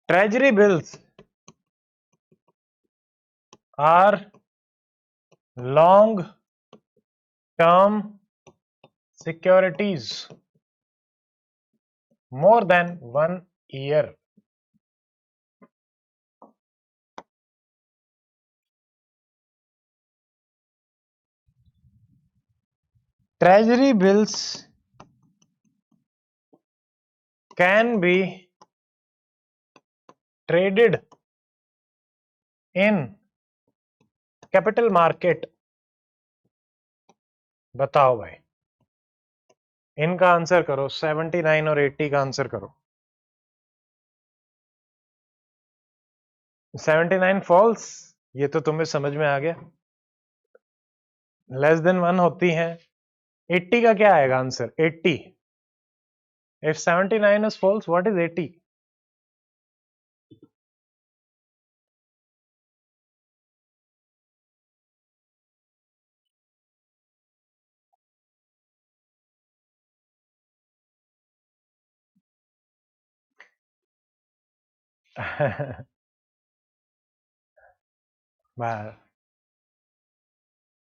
Treasury bills are long term securities more than 1 year. Treasury bills can be traded in capital market. बताओ भाई, इनका answer करो। 79 और 80 का answer करो। 79 false, ये तो तुम्हें समझ में आ गया। लेस देन 1 होती है। 80 का क्या आएगा answer? 80। If 79 is false, what is 80?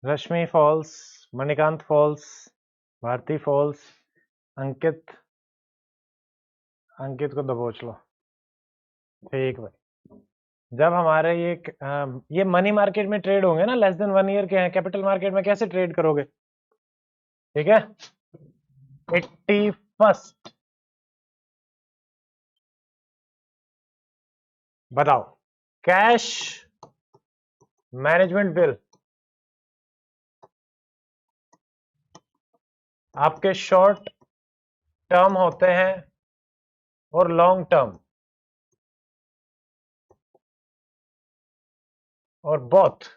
Rashmi false, Manikant false, Bharti false, Ankit, Ankit को दबोच लो। ठीक भाई, जब हमारे ये मनी मार्केट में ट्रेड होंगे ना, लेस देन 1 ईयर के हैं, कैपिटल मार्केट में कैसे ट्रेड करोगे? ठीक है। 81st बताओ। कैश मैनेजमेंट बिल आपके शॉर्ट टर्म होते हैं और लॉन्ग टर्म, और both.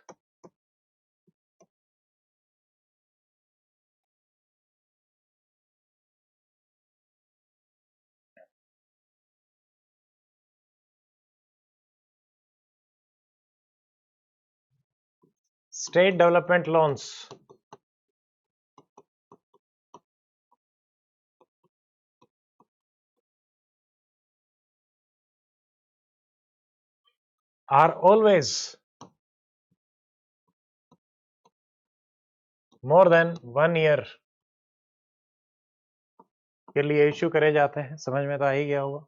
State development loans are always more than 1 year के लिए इश्यू करे जाते हैं। समझ में तो आ ही गया होगा।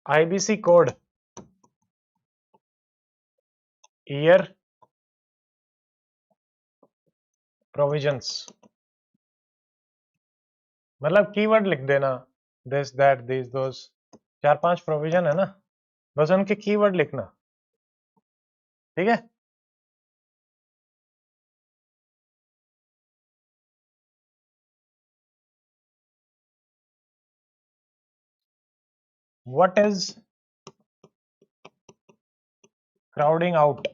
आईबीसी कोड ईयर प्रोविजंस, मतलब कीवर्ड लिख देना, this that this those, 4-5 provision है ना, बस उनके कीवर्ड लिखना। ठीक है। What is crowding out?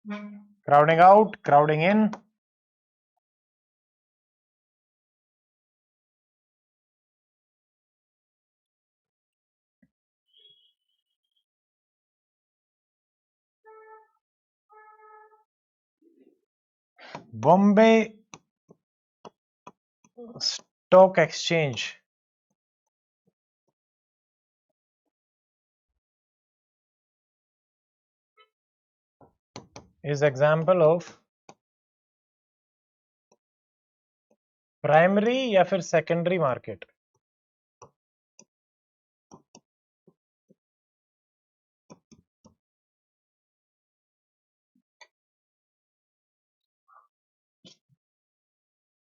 Crowding out, crowding in, Bombay stock exchange is example of primary या फिर secondary market?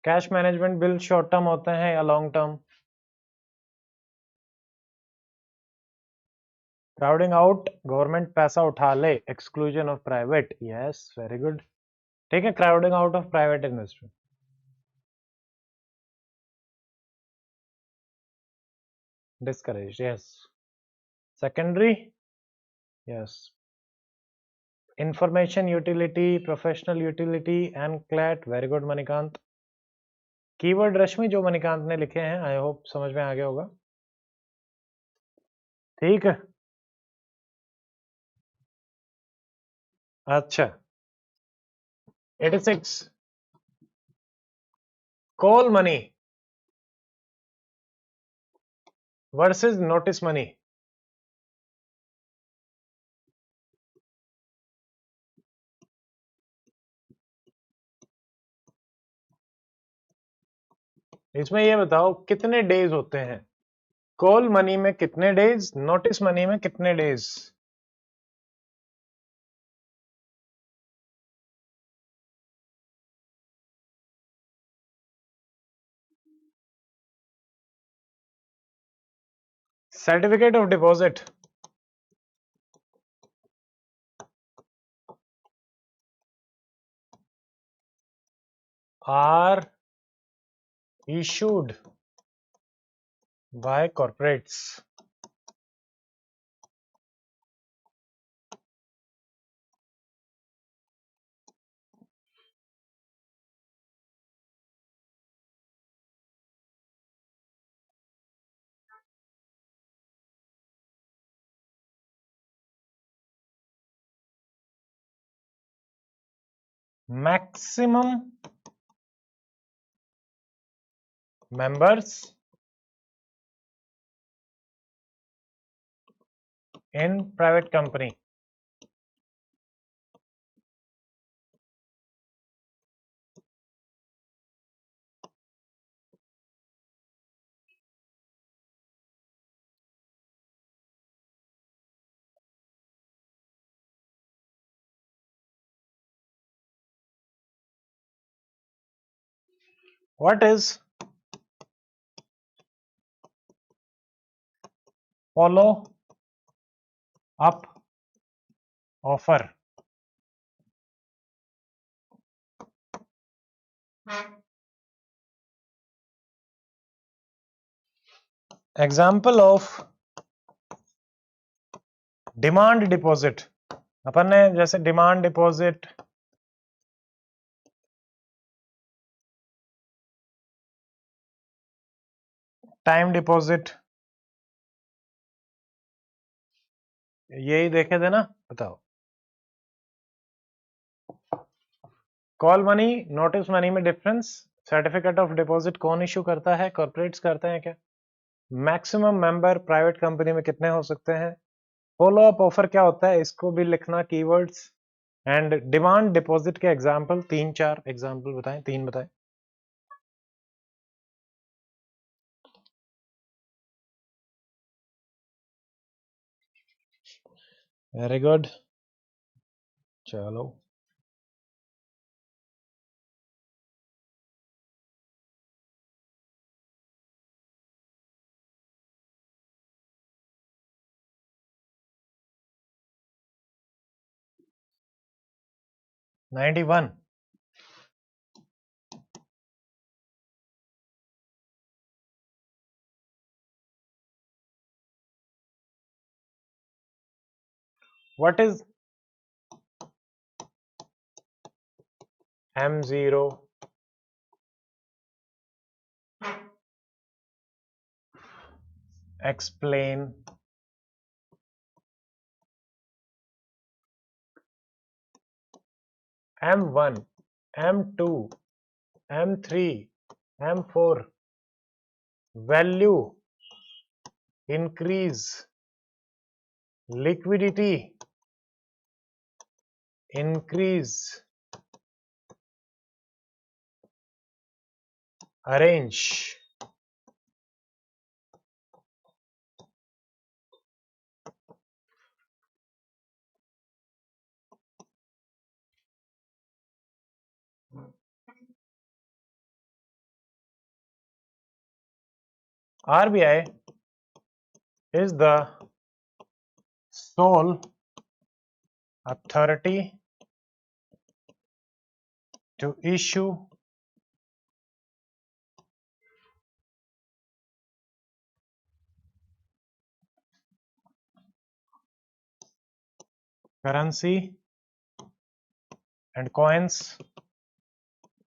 Cash management bill short term होते हैं या long term? Crowding out, government पैसा उठा ले, exclusion of private. Yes, very good. ठीक है, crowding out of private investment. Discourage, yes. Secondary, yes. Information utility, professional utility and क्लैट, very good Manikant. Keyword Rashmi जो मणिकांत ने लिखे हैं, आई होप समझ में आ गया होगा। ठीक है, अच्छा। 86, call money versus notice money. इसमें ये बताओ कितने डेज होते हैं? कॉल मनी में कितने डेज, नोटिस मनी में कितने days? Certificate of deposit are issued by corporates. Maximum members in private company. What is follow up offer? Example of demand deposit, अपन ने जैसे डिमांड डिपॉजिट, टाइम डिपॉजिट, यही देखे थे ना, बताओ। कॉल मनी नोटिस मनी में डिफरेंस, सर्टिफिकेट ऑफ डिपॉजिट कौन इशू करता है, कॉर्पोरेट्स करते हैं क्या? मैक्सिमम मेंबर प्राइवेट कंपनी में कितने हो सकते हैं? फॉलो अप ऑफर क्या होता है, इसको भी लिखना कीवर्ड्स। एंड डिमांड डिपॉजिट के एग्जांपल, 3-4 एग्जांपल बताएं, 3 बताएं। वेरी गुड, चलो। Ninety one, what is M0? Explain. M1, M2, M3, M4, value increase, liquidity increase, arrange. RBI is the sole authority to issue currency and coins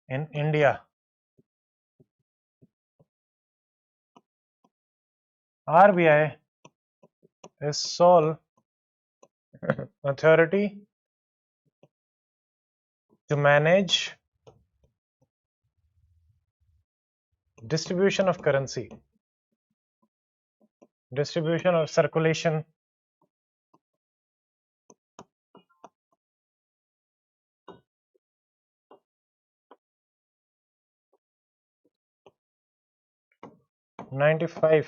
in India. RBI is sole authority to manage distribution of currency, distribution or circulation $95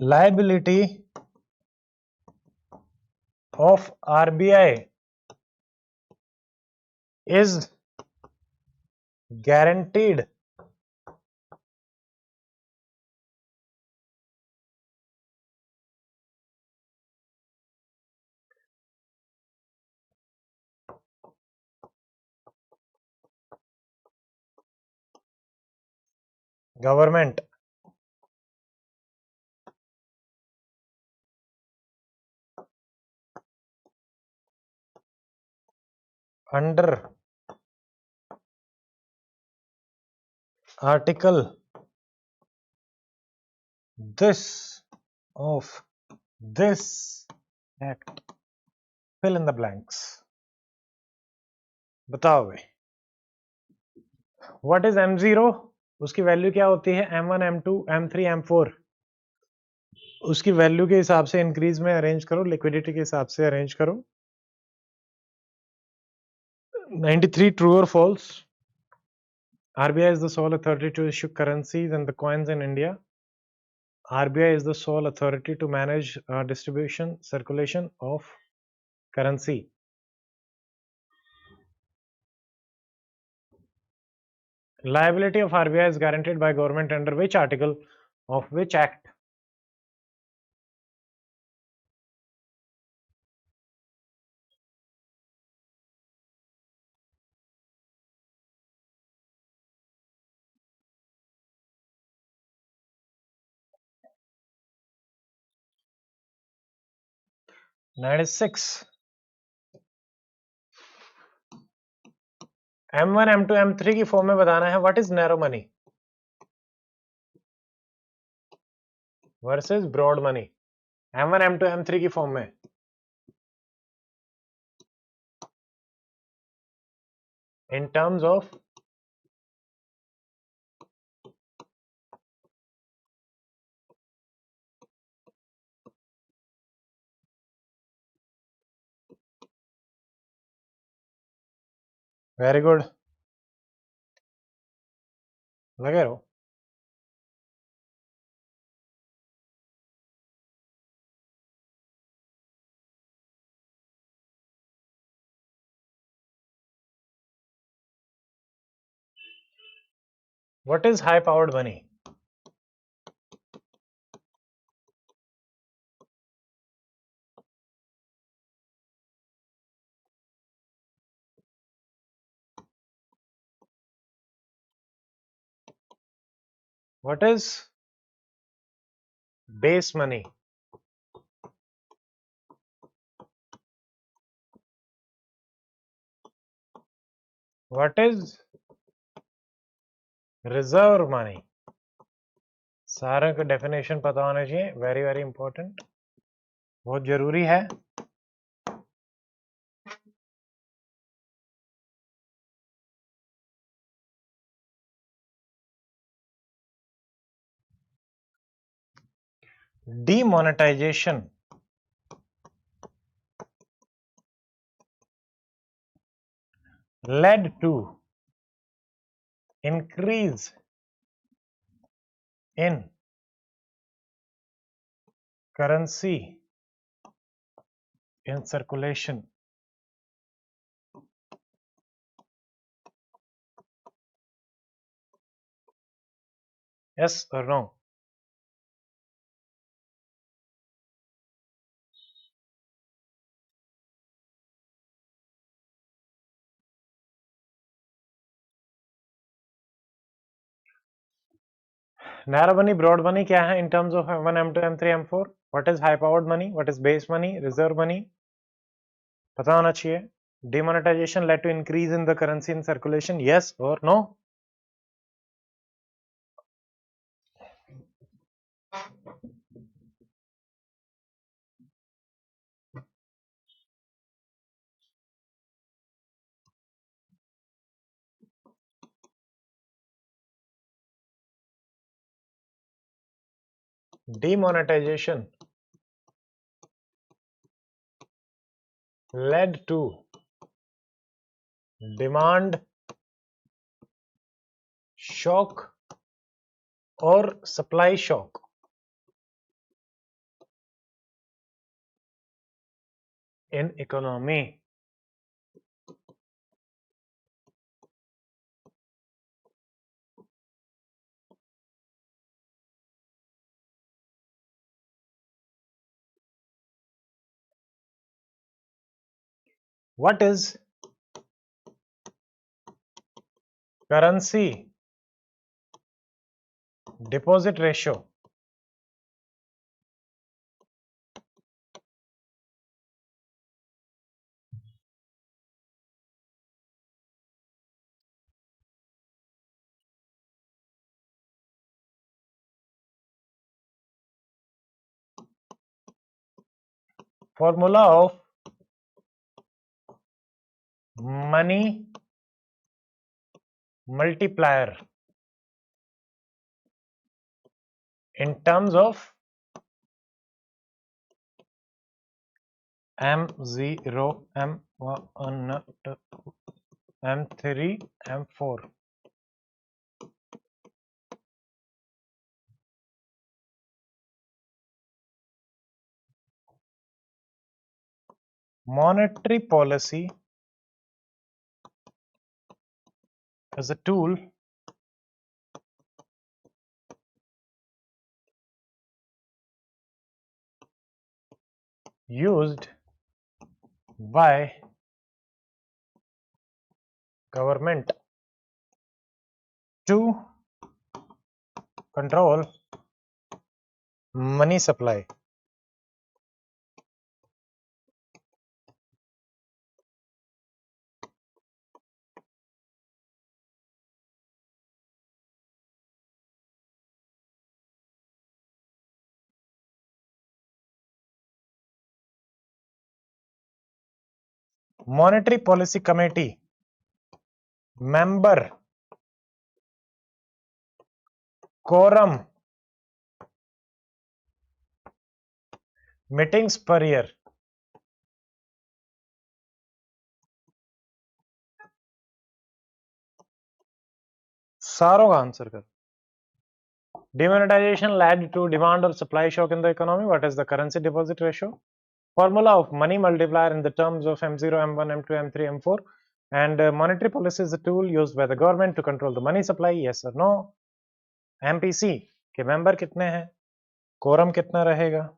liability of RBI is guaranteed government under article this of this act. Fill in the blanks. बताओ भाई, what is M0? उसकी value क्या होती है? M1, M2, M3, M4. उसकी value के हिसाब से इंक्रीज में अरेंज करो, लिक्विडिटी के हिसाब से अरेंज करो. 93 ट्रू और false? RBI is the sole authority to issue currencies and the coins in India. RBI is the sole authority to manage distribution, circulation of currency. Liability of RBI is guaranteed by government under which article of which act? That is 6. M1, M2, M3 की form में बताना है what is narrow money versus broad money. M1, M2, M3 की form में in terms of very good, लगे रहो. What is high powered money? What is base money? What is reserve money? सारे का डेफिनेशन पता होना चाहिए, वेरी वेरी इंपॉर्टेंट, बहुत जरूरी है. Demonetization led to increase in currency in circulation. Yes or no? Narrow money, broad money क्या है in terms of M1, M2, M3, M4? What is high powered money? What is base money? Reserve money? पता होना चाहिए. Demonetization led to increase in the currency in circulation. Yes or no? Demonetization led to demand shock or supply shock. In economy. What is currency deposit ratio? Formula of money multiplier in terms of M0, M1, M3, M4. Monetary policy is a tool used by government to control money supply. Monetary Policy Committee member quorum meetings per year. सारों का answer कर. Demonetization led to demand or supply shock in the economy. What is the currency deposit ratio? Formula of money multiplier in the terms of M0, M1, M2, M3, M4. And monetary policy is a tool used by the government to control the money supply. Yes or no? MPC के member कितने हैं? Quorum कितना रहेगा?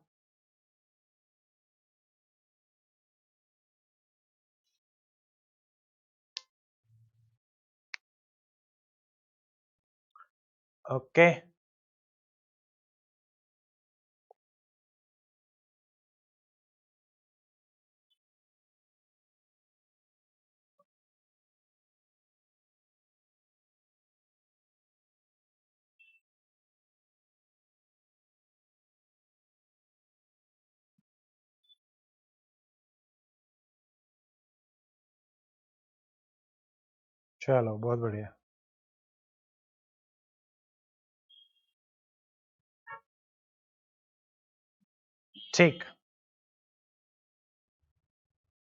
Okay. चलो बहुत बढ़िया. ठीक.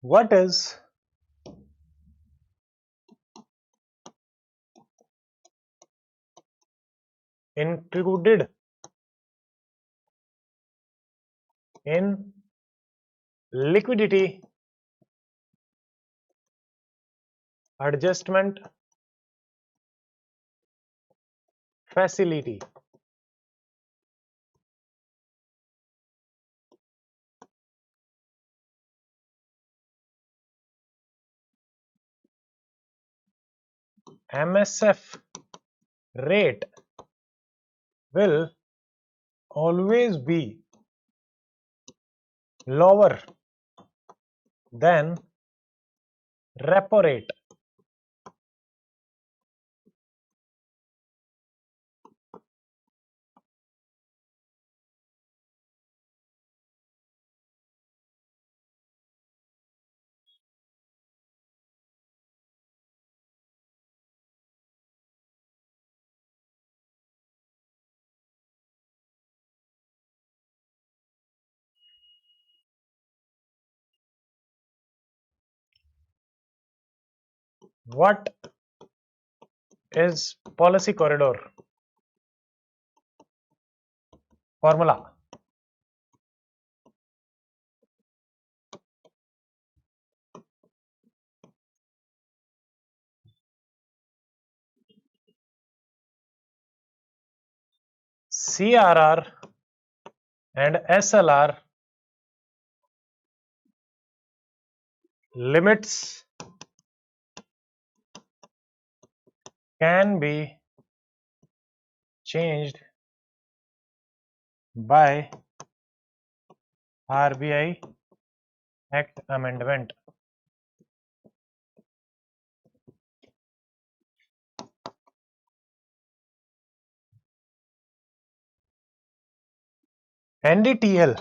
What is included in liquidity adjustment facility? MSF rate will always be lower than repo rate. What is policy corridor formula? CRR and SLR limits can be changed by RBI Act amendment. NDTL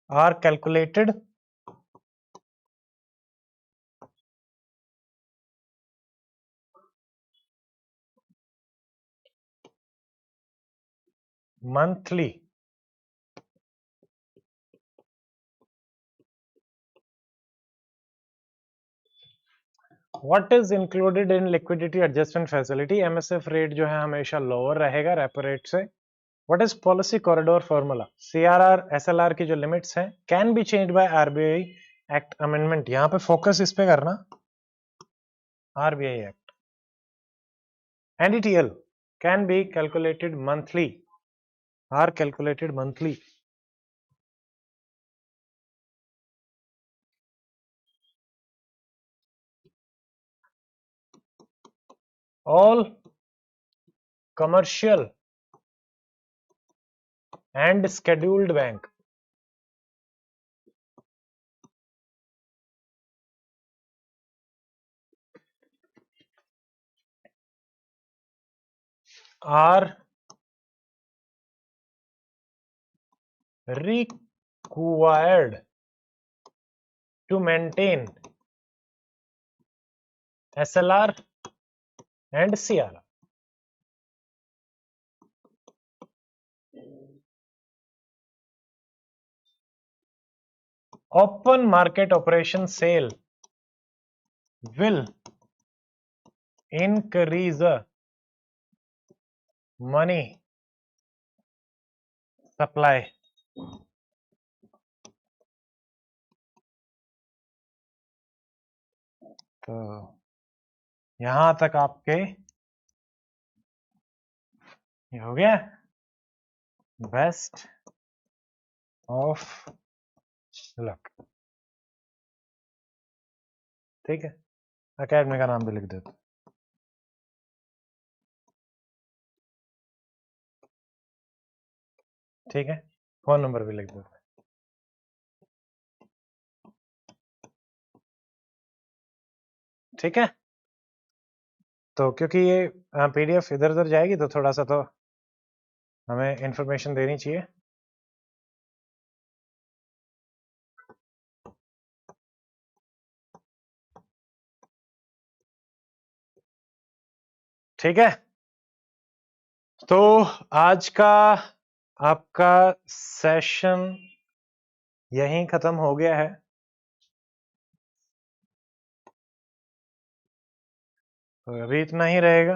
are calculated monthly What is included in liquidity adjustment facility? MSF rate जो है हमेशा lower रहेगा repo rate से. What is policy corridor formula? CRR SLR की जो limits हैं can be changed by RBI Act amendment. यहाँ पे focus इस पे करना RBI Act. NDTL can be calculated monthly. Are calculated monthly. All commercial and scheduled bank are required to maintain SLR and CRR. Open market operation sale will increase money supply. तो यहां तक आपके ये हो गया. Best of luck. ठीक है, academy का नाम भी लिख देते. ठीक है, फोन नंबर भी लिख देते. ठीक है, तो क्योंकि ये पीडीएफ इधर उधर जाएगी तो थोड़ा सा तो हमें इंफॉर्मेशन देनी चाहिए. ठीक है, तो आज का आपका सेशन यहीं खत्म हो गया है. तो अभी इतना ही रहेगा.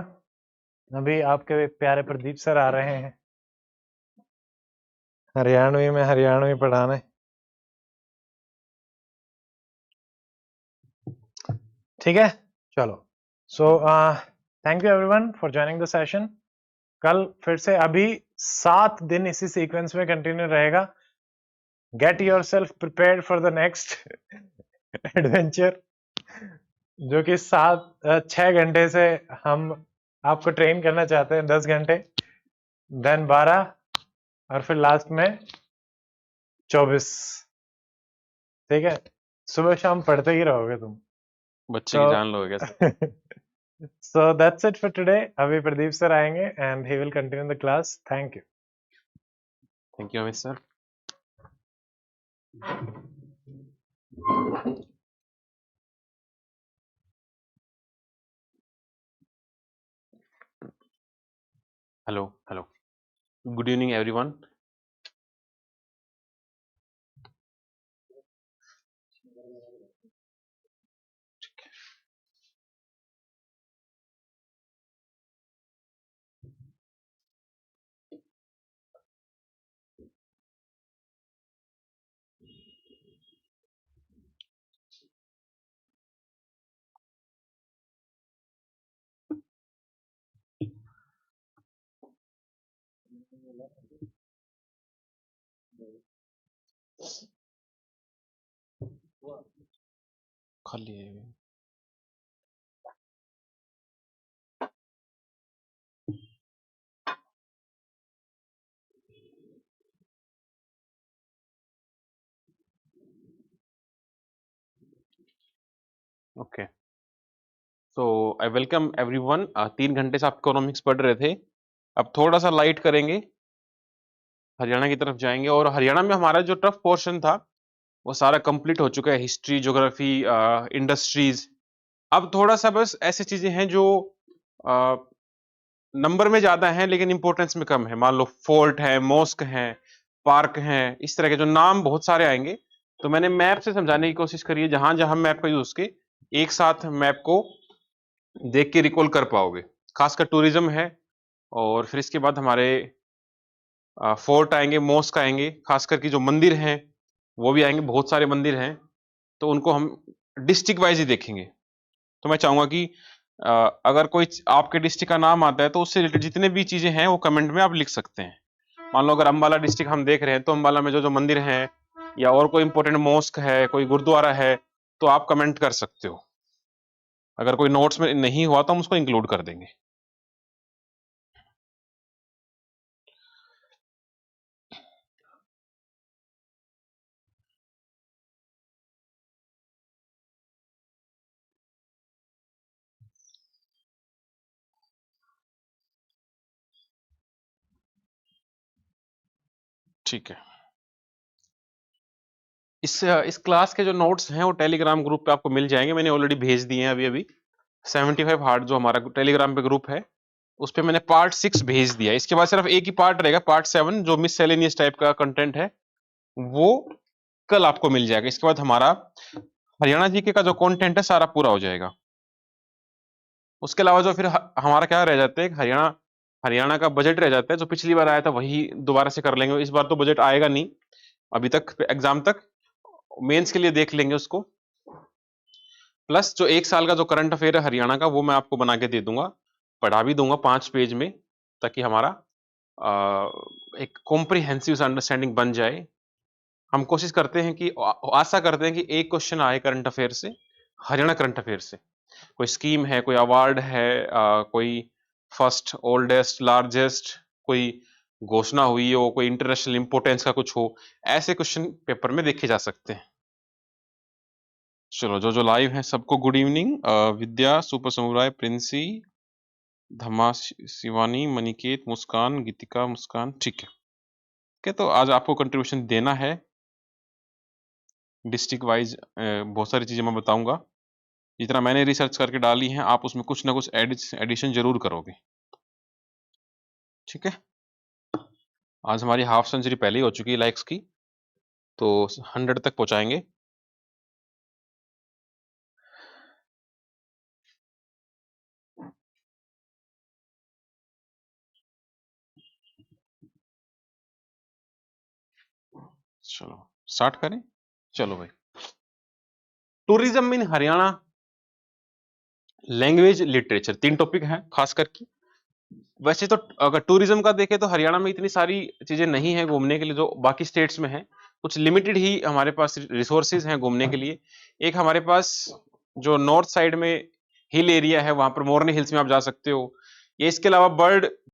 अभी आपके प्यारे प्रदीप सर आ रहे हैं हरियाणवी में हरियाणवी पढ़ाने. ठीक है, चलो. So thank you everyone for joining the session. कल फिर से अभी 7 दिन इसी सीक्वेंस में कंटिन्यू रहेगा. Get yourself prepared for the next adventure. जो कि 6 घंटे से हम आपको ट्रेन करना चाहते हैं, 10 घंटे, देन 12, और फिर लास्ट में 24। ठीक है, सुबह शाम पढ़ते ही रहोगे तुम बच्चे तो। की जान लोगे कैसे? So that's it for today. अभी प्रदीप सर आएंगे and he will continue the class. Thank you. Thank you Amit sir. Hello hello, good evening everyone. खाली है। Okay, so I welcome everyone. 3 घंटे से आप इकोनॉमिक्स पढ़ रहे थे, अब थोड़ा सा लाइट करेंगे, हरियाणा की तरफ जाएंगे। और हरियाणा में हमारा जो टफ पोर्शन था वो सारा कंप्लीट हो चुका है, हिस्ट्री, ज्योग्राफी, इंडस्ट्रीज। अब थोड़ा सा बस ऐसी चीजें हैं जो नंबर में ज्यादा हैं लेकिन इंपॉर्टेंस में कम है। मान लो फोर्ट है, मॉस्क है, पार्क है, इस तरह के जो नाम बहुत सारे आएंगे। तो मैंने मैप से समझाने की कोशिश करी है, जहां जहां मैप का यूज के एक साथ मैप को देख के रिकॉल कर पाओगे। खासकर टूरिज्म है, और फिर इसके बाद हमारे फोर्ट आएंगे, मॉस्क आएंगे, खासकर की जो मंदिर हैं वो भी आएंगे, बहुत सारे मंदिर हैं, तो उनको हम डिस्ट्रिक्ट वाइज ही देखेंगे। तो मैं चाहूंगा कि अगर कोई आपके डिस्ट्रिक्ट का नाम आता है तो उससे रिलेटेड जितने भी चीजें हैं वो कमेंट में आप लिख सकते हैं। मान लो अगर अंबाला डिस्ट्रिक्ट हम देख रहे हैं, तो अंबाला में जो जो मंदिर हैं या और कोई इंपॉर्टेंट मॉस्क है, कोई गुरुद्वारा है, तो आप कमेंट कर सकते हो। अगर कोई नोट्स में नहीं हुआ तो हम उसको इंक्लूड कर देंगे। ठीक है, इस क्लास के जो नोट्स हैं वो टेलीग्राम ग्रुप पे आपको मिल जाएंगे, मैंने ऑलरेडी भेज दिए हैं अभी अभी। 75 हार्ड जो हमारा टेलीग्राम पे ग्रुप है, उस पे मैंने पार्ट 6 भेज दिया। इसके बाद सिर्फ एक ही पार्ट रहेगा, पार्ट 7, जो मिससेलेनियस टाइप का कंटेंट है, वो कल आपको मिल जाएगा। इसके बाद हमारा हरियाणा जीके का जो कंटेंट है सारा पूरा हो जाएगा। उसके अलावा जो फिर हमारा क्या रह जाता है, हरियाणा हरियाणा का बजट रह जाता है, जो पिछली बार आया था वही दोबारा से कर लेंगे। इस बार तो बजट आएगा नहीं अभी तक, एग्जाम तक, मेंस के लिए देख लेंगे उसको। प्लस जो एक साल का जो करंट अफेयर है हरियाणा का, वो मैं आपको बना के दे दूंगा, पढ़ा भी दूंगा 5 पेज में, ताकि हमारा एक कॉम्प्रिहेंसिव अंडरस्टैंडिंग बन जाए। हम कोशिश करते हैं कि आशा करते हैं कि एक क्वेश्चन आए करंट अफेयर से, हरियाणा करंट अफेयर से। कोई स्कीम है, कोई अवार्ड है, कोई फर्स्ट, ओल्डेस्ट, लार्जेस्ट, कोई घोषणा हुई हो, कोई इंटरनेशनल इंपोर्टेंस का कुछ हो, ऐसे क्वेश्चन पेपर में देखे जा सकते हैं। चलो, जो जो लाइव हैं सबको गुड इवनिंग। विद्या, सुपर समुराय, प्रिंसी, धमा, शिवानी, मनिकेत, मुस्कान, गीतिका, मुस्कान, ठीक है। तो आज आपको कंट्रीब्यूशन देना है डिस्ट्रिक्ट वाइज। बहुत सारी चीजें मैं बताऊंगा, जितना मैंने रिसर्च करके डाली हैं आप उसमें कुछ ना कुछ एडिशन जरूर करोगे। ठीक है, आज हमारी हाफ सेंचुरी पहले ही हो चुकी है लाइक्स की, तो 100 तक पहुंचाएंगे। चलो स्टार्ट करें। चलो भाई, tourism in Haryana, language, literature, 3 topic हैं खास करके। वैसे तो अगर टूरिज्म का देखें तो हरियाणा में इतनी सारी चीजें नहीं है घूमने के लिए जो बाकी स्टेट्स में है। कुछ लिमिटेड ही हमारे पास रिसोर्सेज हैं घूमने के लिए। एक हमारे पास जो नॉर्थ साइड में हिल एरिया है वहां पर मोरनी हिल्स में आप जा सकते हो। ये इसके अलावा बर्ड